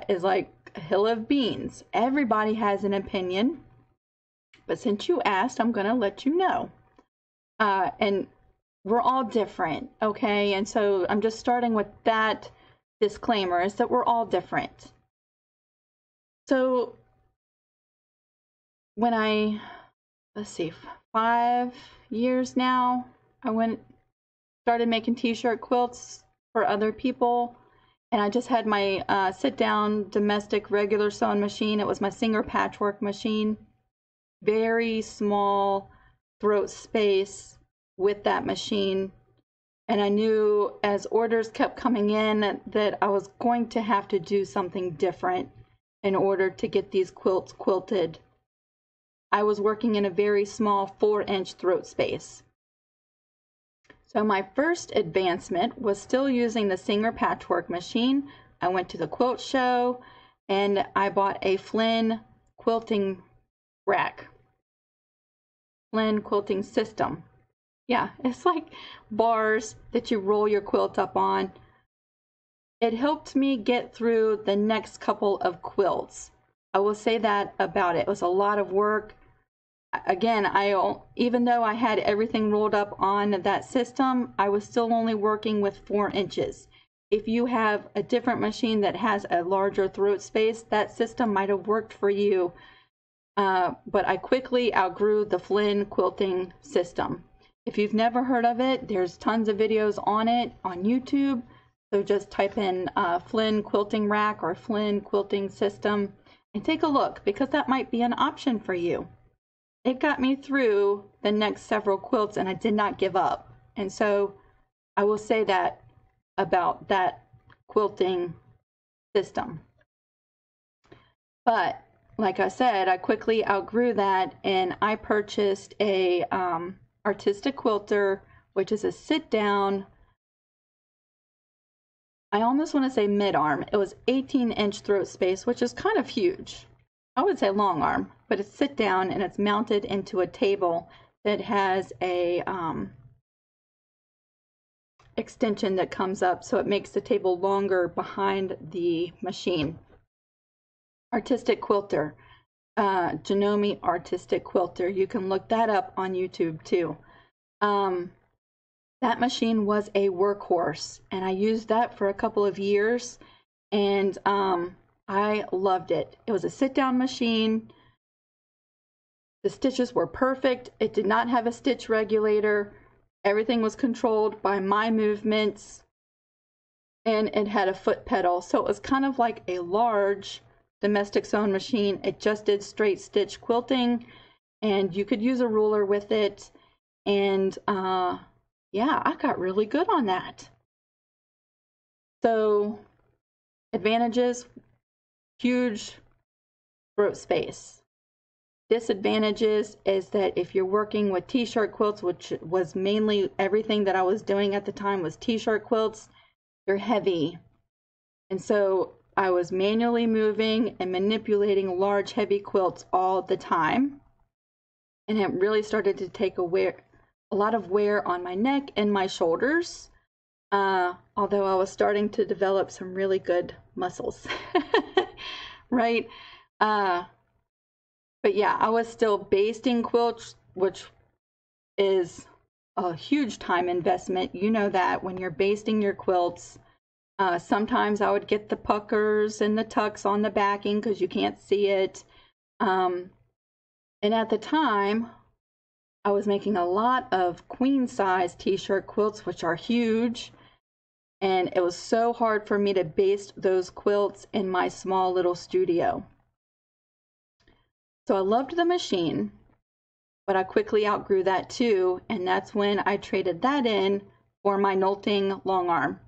is like a hill of beans. Everybody has an opinion, but since you asked, I'm going to let you know. And we're all different, okay? And so I'm just starting with that disclaimer, is that we're all different. So when let's see, 5 years now, I started making t-shirt quilts for other people, and I just had my sit-down domestic regular sewing machine. It was my Singer patchwork machine. Very small throat space with that machine, and I knew as orders kept coming in that I was going to have to do something different in order to get these quilts quilted. I was working in a very small 4-inch throat space. So my first advancement was still using the Singer patchwork machine. I went to the quilt show and I bought a Flynn quilting rack. Flynn quilting system. Yeah, it's like bars that you roll your quilt up on. It helped me get through the next couple of quilts. I will say that about it. It was a lot of work. Again, even though I had everything rolled up on that system, I was still only working with 4 inches. If you have a different machine that has a larger throat space, that system might have worked for you. But I quickly outgrew the Flynn quilting system. If you've never heard of it, there's tons of videos on it on YouTube. So just type in Flynn quilting rack or Flynn quilting system and take a look, because that might be an option for you. It got me through the next several quilts and I did not give up. And so I will say that about that quilting system. But like I said, I quickly outgrew that and I purchased a artistic quilter, which is a sit down, I almost want to say mid-arm. It was 18-inch throat space, which is kind of huge. I would say long arm, but it's sit down and it's mounted into a table that has a extension that comes up, so it makes the table longer behind the machine. Artistic quilter, Janome artistic quilter. You can look that up on YouTube too. That machine was a workhorse, and I used that for a couple of years, and I loved it. It was a sit-down machine. The stitches were perfect. It did not have a stitch regulator. Everything was controlled by my movements, and it had a foot pedal. So it was kind of like a large domestic sewing machine. It just did straight stitch quilting, and you could use a ruler with it. And yeah, I got really good on that. So advantages, huge throat space. Disadvantages is that if you're working with t-shirt quilts, which was mainly everything that I was doing at the time was t-shirt quilts, they're heavy. And so I was manually moving and manipulating large heavy quilts all the time. And it really started to take a lot of wear on my neck and my shoulders. Although I was starting to develop some really good muscles, right? But yeah, I was still basting quilts, which is a huge time investment. You know that when you're basting your quilts. Sometimes I would get the puckers and the tucks on the backing because you can't see it. And at the time, I was making a lot of queen size t-shirt quilts, which are huge. And it was so hard for me to baste those quilts in my small little studio. So I loved the machine, but I quickly outgrew that too. And that's when I traded that in for my Knolting long arm.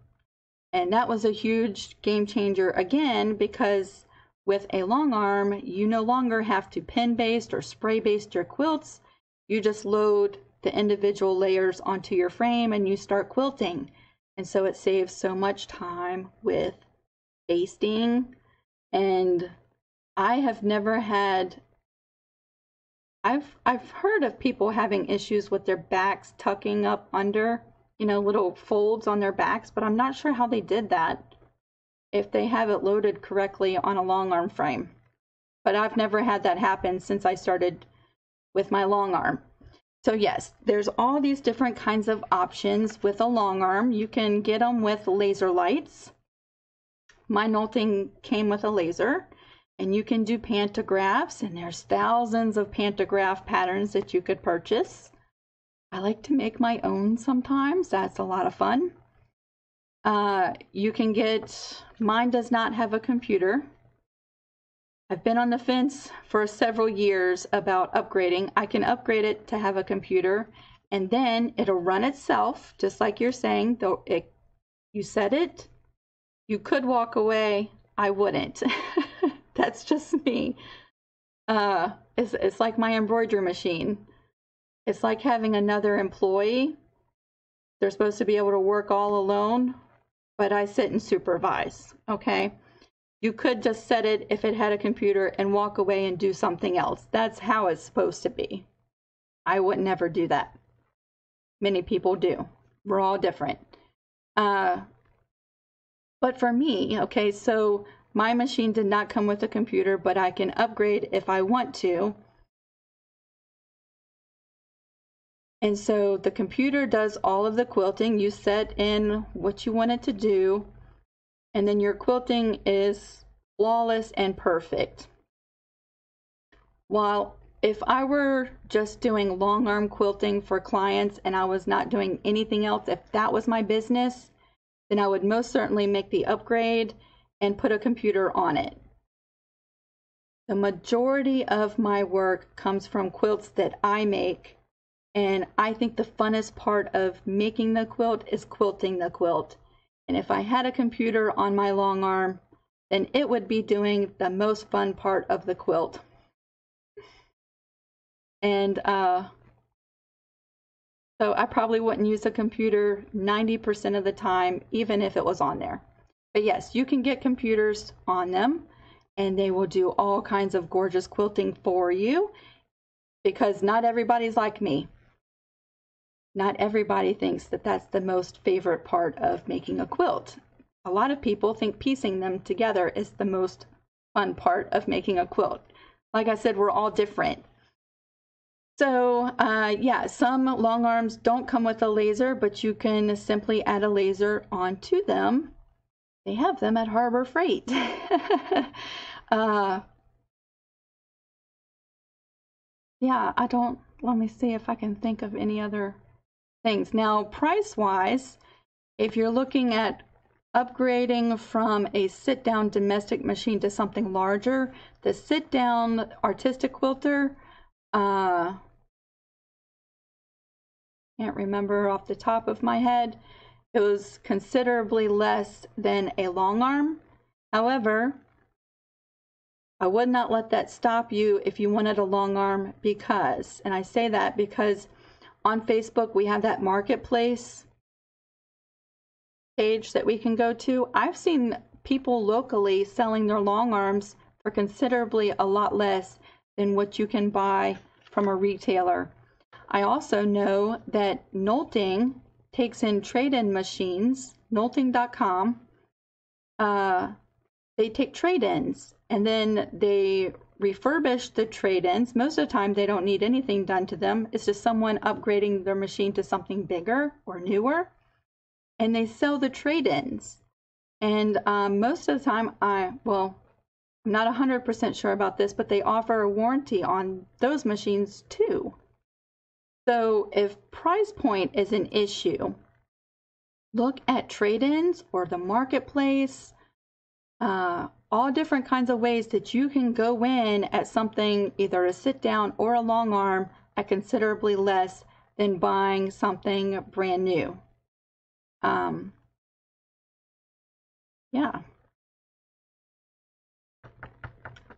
And that was a huge game changer again, because with a long arm, you no longer have to pin baste or spray baste your quilts. You just load the individual layers onto your frame and you start quilting. And so it saves so much time with basting. And I have never had, I've heard of people having issues with their backs tucking up under, you know, little folds on their backs, but I'm not sure how they did that if they have it loaded correctly on a long arm frame. But I've never had that happen since I started with my long arm. So yes, there's all these different kinds of options with a long arm. You can get them with laser lights. My Knolting came with a laser, and you can do pantographs, and there's thousands of pantograph patterns that you could purchase. I like to make my own sometimes. That's a lot of fun. You can get, mine does not have a computer. I've been on the fence for several years about upgrading. I can upgrade it to have a computer, and then it'll run itself, just like you're saying. Though you set it, you could walk away. I wouldn't. That's just me. It's like my embroidery machine. It's like having another employee. They're supposed to be able to work all alone, but I sit and supervise, okay? You could just set it if it had a computer and walk away and do something else. That's how it's supposed to be. I would never do that. Many people do. We're all different. But for me, okay, so my machine did not come with a computer, but I can upgrade if I want to. And so the computer does all of the quilting. You set in what you want it to do, and then your quilting is flawless and perfect. While if I were just doing long arm quilting for clients and I was not doing anything else, if that was my business, then I would most certainly make the upgrade and put a computer on it. The majority of my work comes from quilts that I make. And I think the funnest part of making the quilt is quilting the quilt. And if I had a computer on my long arm, then it would be doing the most fun part of the quilt. And so I probably wouldn't use a computer 90% of the time, even if it was on there. But yes, you can get computers on them, and they will do all kinds of gorgeous quilting for you, because not everybody's like me. Not everybody thinks that that's the most favorite part of making a quilt. A lot of people think piecing them together is the most fun part of making a quilt. Like I said, we're all different. So yeah, some long arms don't come with a laser, but you can simply add a laser onto them. They have them at Harbor Freight. Yeah, let me see if I can think of any other things. Now, price-wise, if you're looking at upgrading from a sit-down domestic machine to something larger, the sit-down artistic quilter, can't remember off the top of my head, it was considerably less than a long arm. However, I would not let that stop you if you wanted a long arm, because, and I say that because on Facebook we have that marketplace page that we can go to. I've seen people locally selling their long arms for considerably a lot less than what you can buy from a retailer. I also know that Knolting takes in trade-in machines, Knolting.com. They take trade-ins. and then they refurbish the trade-ins. Most of the time they don't need anything done to them. It's just someone upgrading their machine to something bigger or newer, and they sell the trade-ins. And most of the time, I'm not 100% sure about this, but they offer a warranty on those machines too. So if price point is an issue, look at trade-ins or the marketplace, all different kinds of ways that you can go in at something, either a sit-down or a long arm, at considerably less than buying something brand new. Yeah.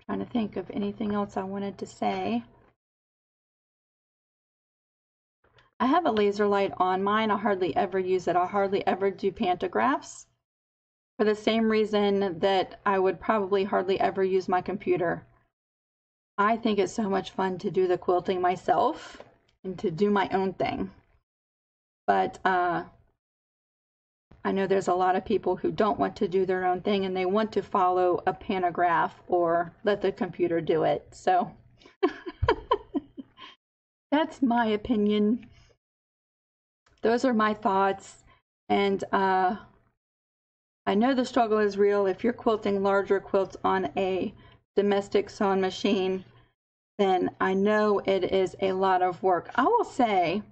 Trying to think of anything else I wanted to say. I have a laser light on mine. I hardly ever use it. I hardly ever do pantographs, for the same reason that I would probably hardly ever use my computer. I think it's so much fun to do the quilting myself and to do my own thing. But I know there's a lot of people who don't want to do their own thing, and they want to follow a pantograph or let the computer do it. So that's my opinion. Those are my thoughts. And I know the struggle is real. If you're quilting larger quilts on a domestic sewing machine, then I know it is a lot of work. I will say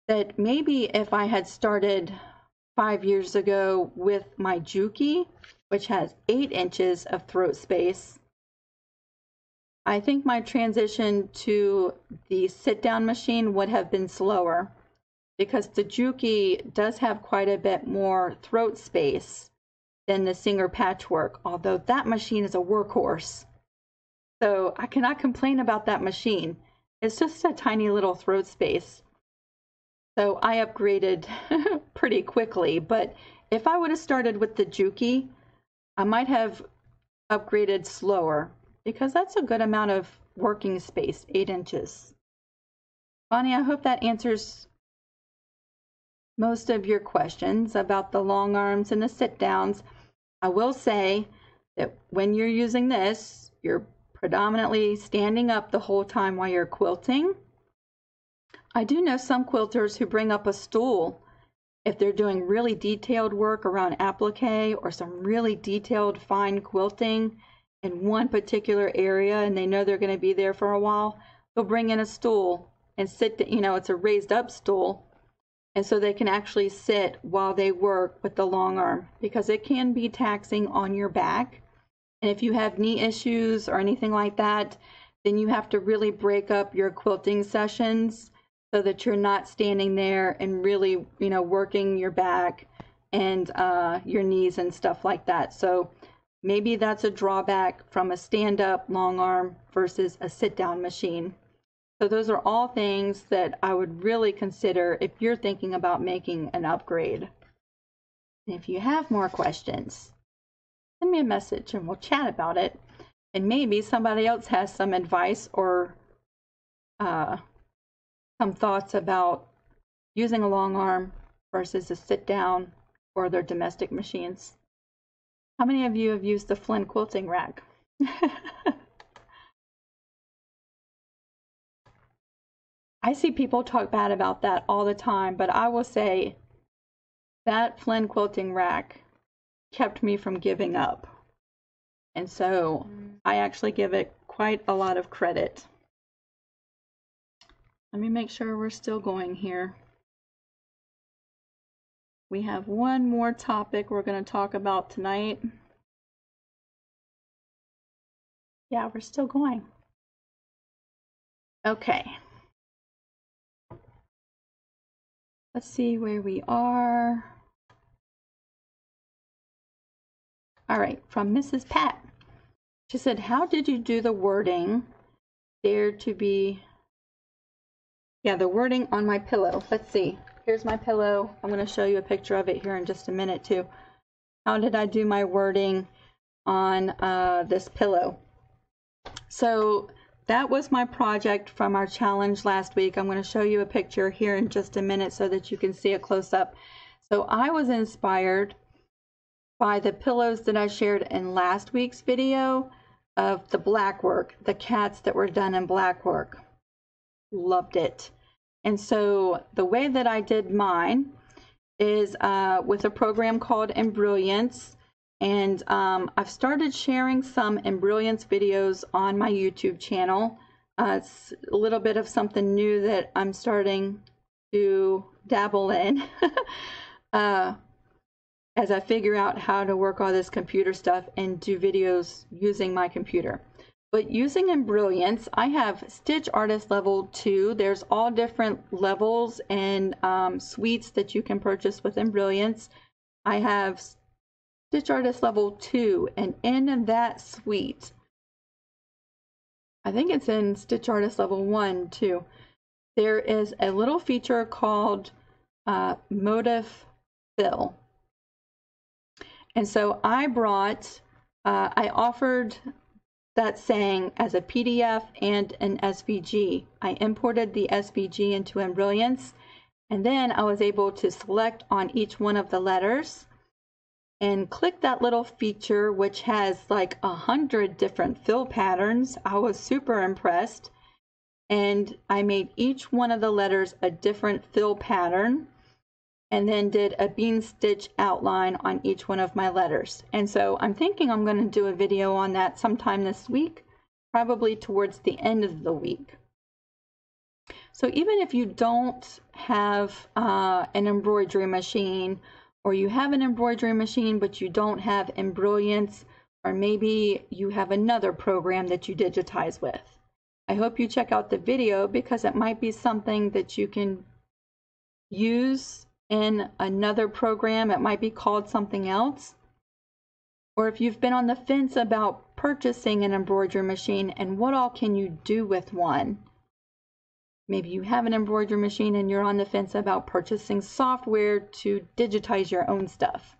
that maybe if I had started 5 years ago with my Juki, which has 8 inches of throat space, I think my transition to the sit-down machine would have been slower, because the Juki does have quite a bit more throat space than the Singer Patchwork, although that machine is a workhorse. So I cannot complain about that machine. It's just a tiny little throat space. So I upgraded pretty quickly, but if I would have started with the Juki, I might have upgraded slower, because that's a good amount of working space, 8 inches. Bonnie, I hope that answers most of your questions about the long arms and the sit downs. I will say that when you're using this, you're predominantly standing up the whole time while you're quilting. I do know some quilters who bring up a stool if they're doing really detailed work around applique or some really detailed fine quilting in one particular area, and they know they're going to be there for a while. They'll bring in a stool and sit, it's a raised up stool, and so they can actually sit while they work with the long arm, because it can be taxing on your back. And if you have knee issues or anything like that, then you have to really break up your quilting sessions so that you're not standing there and really, working your back and your knees and stuff like that. So maybe that's a drawback from a stand-up long arm versus a sit-down machine. So those are all things that I would really consider if you're thinking about making an upgrade. And if you have more questions, send me a message and we'll chat about it. And maybe somebody else has some advice or some thoughts about using a long arm versus a sit down or their domestic machines. How many of you have used the Flynn quilting rack? I see people talk bad about that all the time, but I will say that Flynn quilting rack kept me from giving up. And so I actually give it quite a lot of credit. Let me make sure we're still going here. We have one more topic we're going to talk about tonight. Yeah, we're still going. Okay. Let's see where we are. All right, from Mrs. Pat. She said, how did you do the wording? Dare to be... Yeah, the wording on my pillow. Let's see. Here's my pillow. I'm going to show you a picture of it here in just a minute, too. How did I do my wording on this pillow? So that was my project from our challenge last week. I'm going to show you a picture here in just a minute so that you can see it close up. So I was inspired by the pillows that I shared in last week's video. of the black work, the cats that were done in black work. Loved it. And so the way that I did mine is with a program called Embrilliance. And I've started sharing some Embrilliance videos on my YouTube channel. It's a little bit of something new that I'm starting to dabble in as I figure out how to work all this computer stuff and do videos using my computer. But using Embrilliance, I have Stitch Artist Level 2. There's all different levels and suites that you can purchase with Embrilliance. I have Stitch Artist Level 2, and in that suite, I think it's in Stitch Artist Level 1 too, there is a little feature called Motif Fill. And so I offered that saying as a PDF and an SVG. I imported the SVG into Embrilliance, and then I was able to select on each one of the letters and click that little feature, which has like 100 different fill patterns. I was super impressed. And I made each one of the letters a different fill pattern, and then did a bean stitch outline on each one of my letters. And so I'm thinking I'm going to do a video on that sometime this week, probably towards the end of the week. So even if you don't have an embroidery machine, or you have an embroidery machine but you don't have Embrilliance, or maybe you have another program that you digitize with, I hope you check out the video, because it might be something that you can use in another program. It might be called something else. Or if you've been on the fence about purchasing an embroidery machine and what all can you do with one. Maybe you have an embroidery machine and you're on the fence about purchasing software to digitize your own stuff.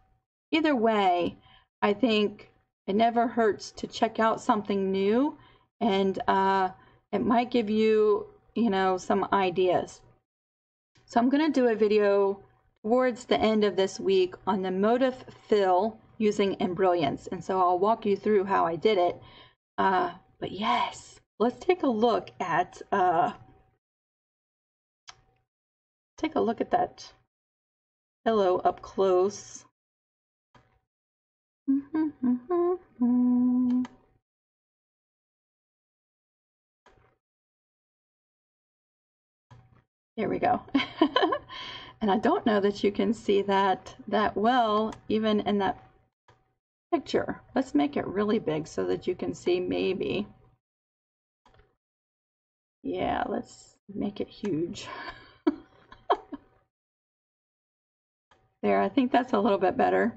Either way, I think it never hurts to check out something new, and it might give you, some ideas. So I'm going to do a video towards the end of this week on the motif fill using Embrilliance, and so I'll walk you through how I did it. But yes, let's take a look at that pillow up close. There we go. And I don't know that you can see that well even in that picture. Let's make it really big so that you can see, maybe. Yeah, let's make it huge. There, I think that's a little bit better.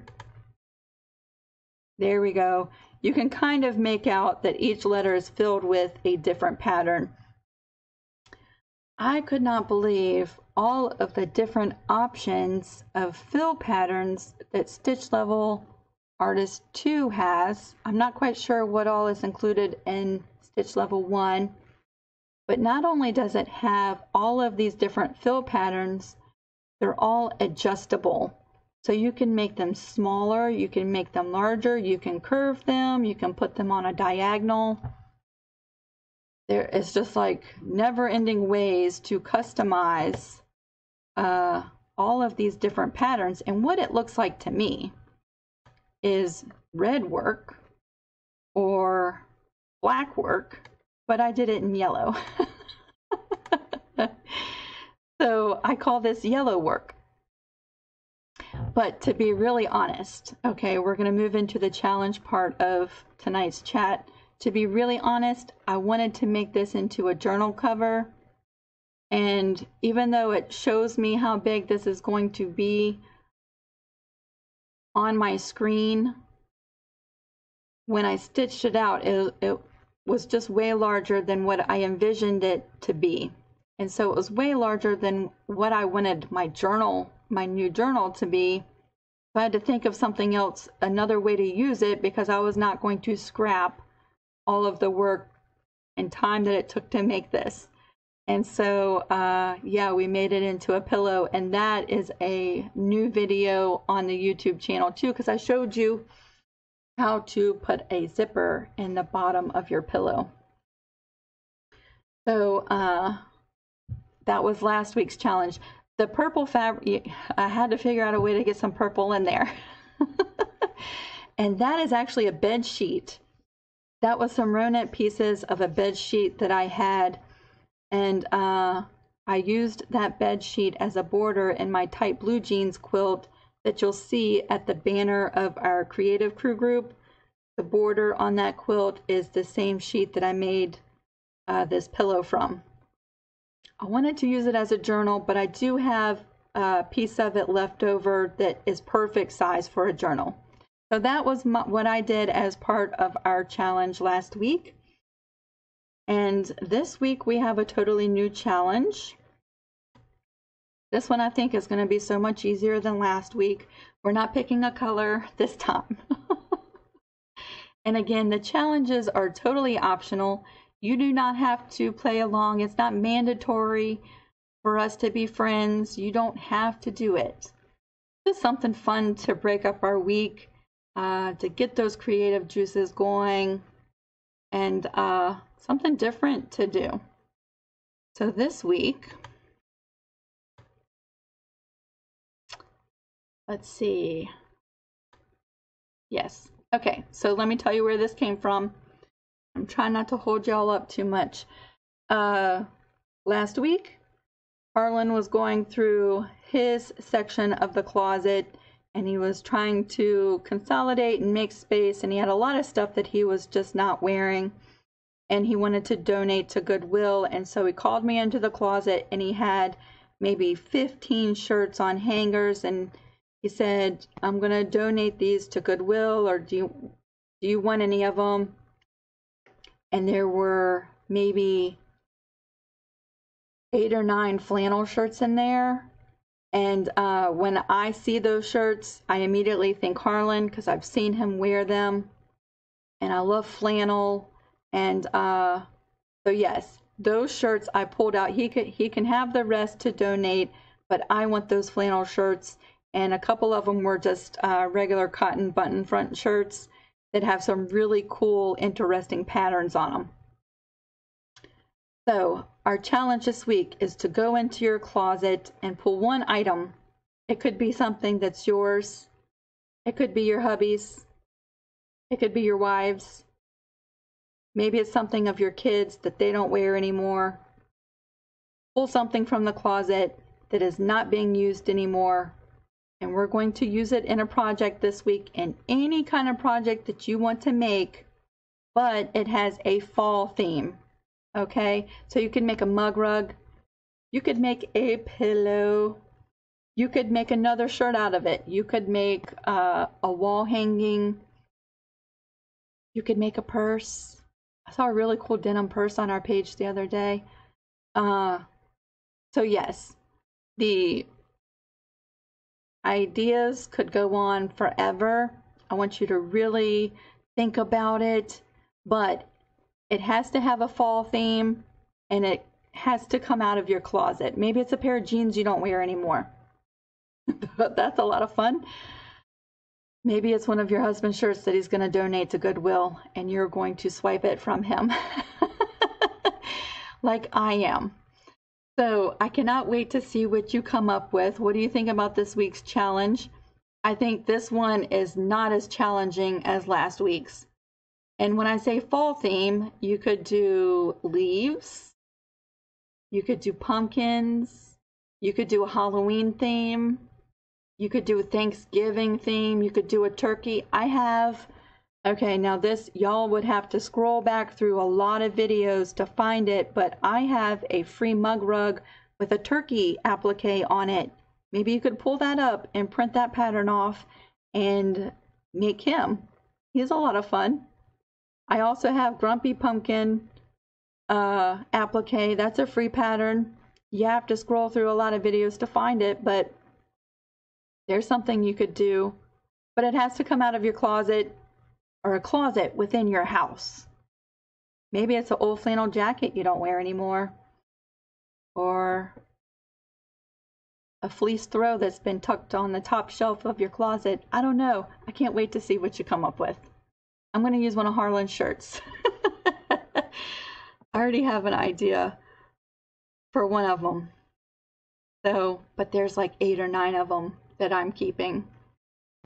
There we go. You can kind of make out that each letter is filled with a different pattern. I could not believe all of the different options of fill patterns that Stitch Level Artist 2 has. I'm not quite sure what all is included in Stitch Level 1, but not only does it have all of these different fill patterns, they're all adjustable. So you can make them smaller, you can make them larger, you can curve them, you can put them on a diagonal. There is just like never-ending ways to customize all of these different patterns. And what it looks like to me is red work or black work, but I did it in yellow. So I call this yellow work. But to be really honest, okay, we're going to move into the challenge part of tonight's chat. To be really honest, I wanted to make this into a journal cover. And even though it shows me how big this is going to be on my screen, when I stitched it out, it was just way larger than what I envisioned it to be. And so it was way larger than what I wanted my journal, my new journal, to be. So I had to think of something else, another way to use it, because I was not going to scrap all of the work and time that it took to make this. And so, yeah, we made it into a pillow, and that is a new video on the YouTube channel too, because I showed you how to put a zipper in the bottom of your pillow. So that was last week's challenge. The purple fabric, I had to figure out a way to get some purple in there. And that is actually a bed sheet. That was some row-knit pieces of a bed sheet that I had, and I used that bed sheet as a border in my tight blue jeans quilt that you'll see at the banner of our creative crew group. The border on that quilt is the same sheet that I made this pillow from. I wanted to use it as a journal, but I do have a piece of it left over that is perfect size for a journal. So that was what I did as part of our challenge last week. And this week we have a totally new challenge. This one I think is going to be so much easier than last week. We're not picking a color this time. And again, the challenges are totally optional. You do not have to play along. It's not mandatory for us to be friends. You don't have to do it. Just something fun to break up our week, to get those creative juices going, and something different to do. So this week, let's see. Yes. Okay, so let me tell you where this came from. I'm trying not to hold y'all up too much. Last week, Harlan was going through his section of the closet, and he was trying to consolidate and make space, and he had a lot of stuff that he was just not wearing, and he wanted to donate to Goodwill. And so he called me into the closet, and he had maybe 15 shirts on hangers, and he said, I'm going to donate these to Goodwill, or do you want any of them? And there were maybe 8 or 9 flannel shirts in there. And when I see those shirts, I immediately think Harlan, because I've seen him wear them. And I love flannel. And so yes, those shirts I pulled out. He can have the rest to donate, but I want those flannel shirts. And a couple of them were just regular cotton button front shirts that have some really cool, interesting patterns on them. So our challenge this week is to go into your closet and pull one item. It could be something that's yours. It could be your hubby's. It could be your wife's. Maybe it's something of your kids that they don't wear anymore. Pull something from the closet that is not being used anymore. And we're going to use it in a project this week, in any kind of project that you want to make, but it has a fall theme. Okay, so you can make a mug rug, you could make a pillow, you could make another shirt out of it, you could make a wall hanging, you could make a purse. I saw a really cool denim purse on our page the other day. So yes, the ideas could go on forever. I want you to really think about it, but it has to have a fall theme, and it has to come out of your closet. Maybe it's a pair of jeans you don't wear anymore. But that's a lot of fun. Maybe it's one of your husband's shirts that he's going to donate to Goodwill, and you're going to swipe it from him. Like I am. So I cannot wait to see what you come up with. What do you think about this week's challenge? I think this one is not as challenging as last week's. And when I say fall theme, you could do leaves, you could do pumpkins, you could do a Halloween theme, you could do a Thanksgiving theme, you could do a turkey. Okay, now this, y'all would have to scroll back through a lot of videos to find it, but I have a free mug rug with a turkey applique on it. Maybe you could pull that up and print that pattern off and make him. He's a lot of fun. I also have Grumpy Pumpkin applique. That's a free pattern. You have to scroll through a lot of videos to find it, but there's something you could do. But it has to come out of your closet, or a closet within your house. Maybe it's an old flannel jacket you don't wear anymore, or a fleece throw that's been tucked on the top shelf of your closet. I don't know. I can't wait to see what you come up with. I'm going to use one of Harlan's shirts. I already have an idea for one of them. So, but there's like 8 or 9 of them that I'm keeping.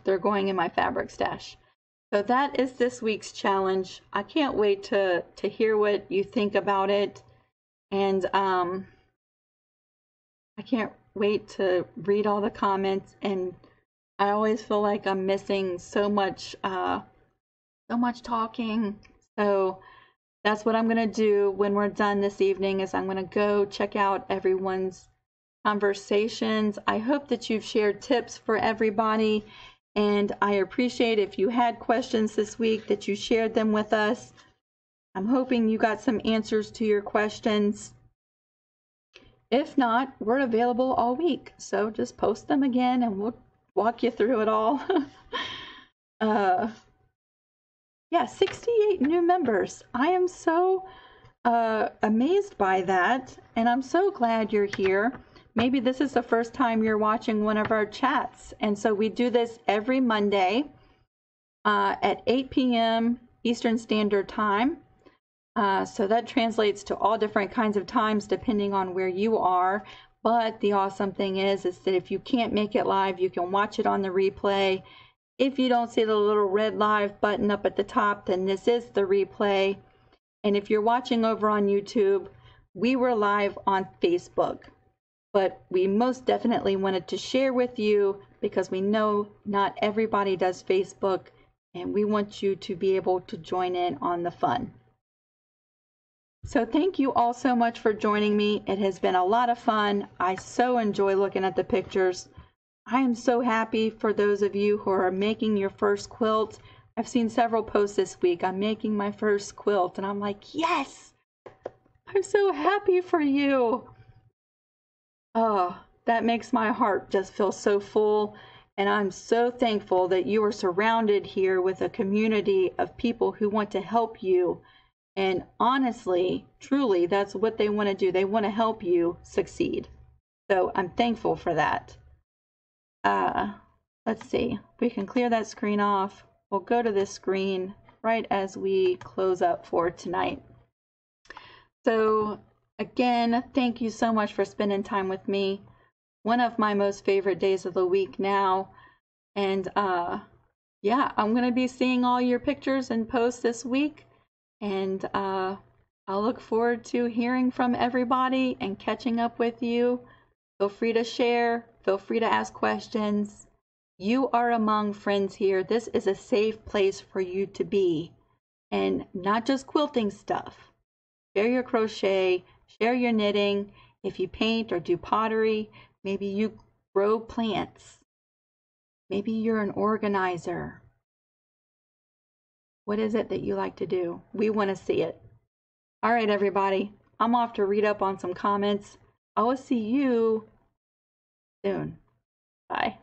They're going in my fabric stash. So that is this week's challenge. I can't wait to hear what you think about it. And I can't wait to read all the comments. And I always feel like I'm missing so much talking. So that's what I'm going to do when we're done this evening, is I'm going to go check out everyone's conversations. I hope that you've shared tips for everybody, and I appreciate if you had questions this week that you shared them with us. I'm hoping you got some answers to your questions. If not, we're available all week, so just post them again and we'll walk you through it all. Yeah, 68 new members. I am so amazed by that, and I'm so glad you're here. Maybe this is the first time you're watching one of our chats. And so we do this every Monday at 8 p.m. Eastern Standard Time. So that translates to all different kinds of times depending on where you are. But the awesome thing is that if you can't make it live, you can watch it on the replay. If you don't see the little red live button up at the top, then this is the replay. And if you're watching over on YouTube, we were live on Facebook. But we most definitely wanted to share with you because we know not everybody does Facebook, and we want you to be able to join in on the fun. So thank you all so much for joining me. It has been a lot of fun. I so enjoy looking at the pictures. I am so happy for those of you who are making your first quilt. I've seen several posts this week. I'm making my first quilt, and I'm like, yes! I'm so happy for you. Oh, that makes my heart just feel so full, and I'm so thankful that you are surrounded here with a community of people who want to help you. And honestly, truly, that's what they want to do. They want to help you succeed. So I'm thankful for that. Let's see. We can clear that screen off. We'll go to this screen right as we close up for tonight. So again, thank you so much for spending time with me. One of my most favorite days of the week now. And yeah, I'm going to be seeing all your pictures and posts this week. And I'll look forward to hearing from everybody and catching up with you. Feel free to share. Feel free to ask questions. You are among friends here. This is a safe place for you to be. And not just quilting stuff. Share your crochet. Share your knitting. If you paint or do pottery, maybe you grow plants. Maybe you're an organizer. What is it that you like to do? We want to see it. All right, everybody. I'm off to read up on some comments. I will see you soon. Bye.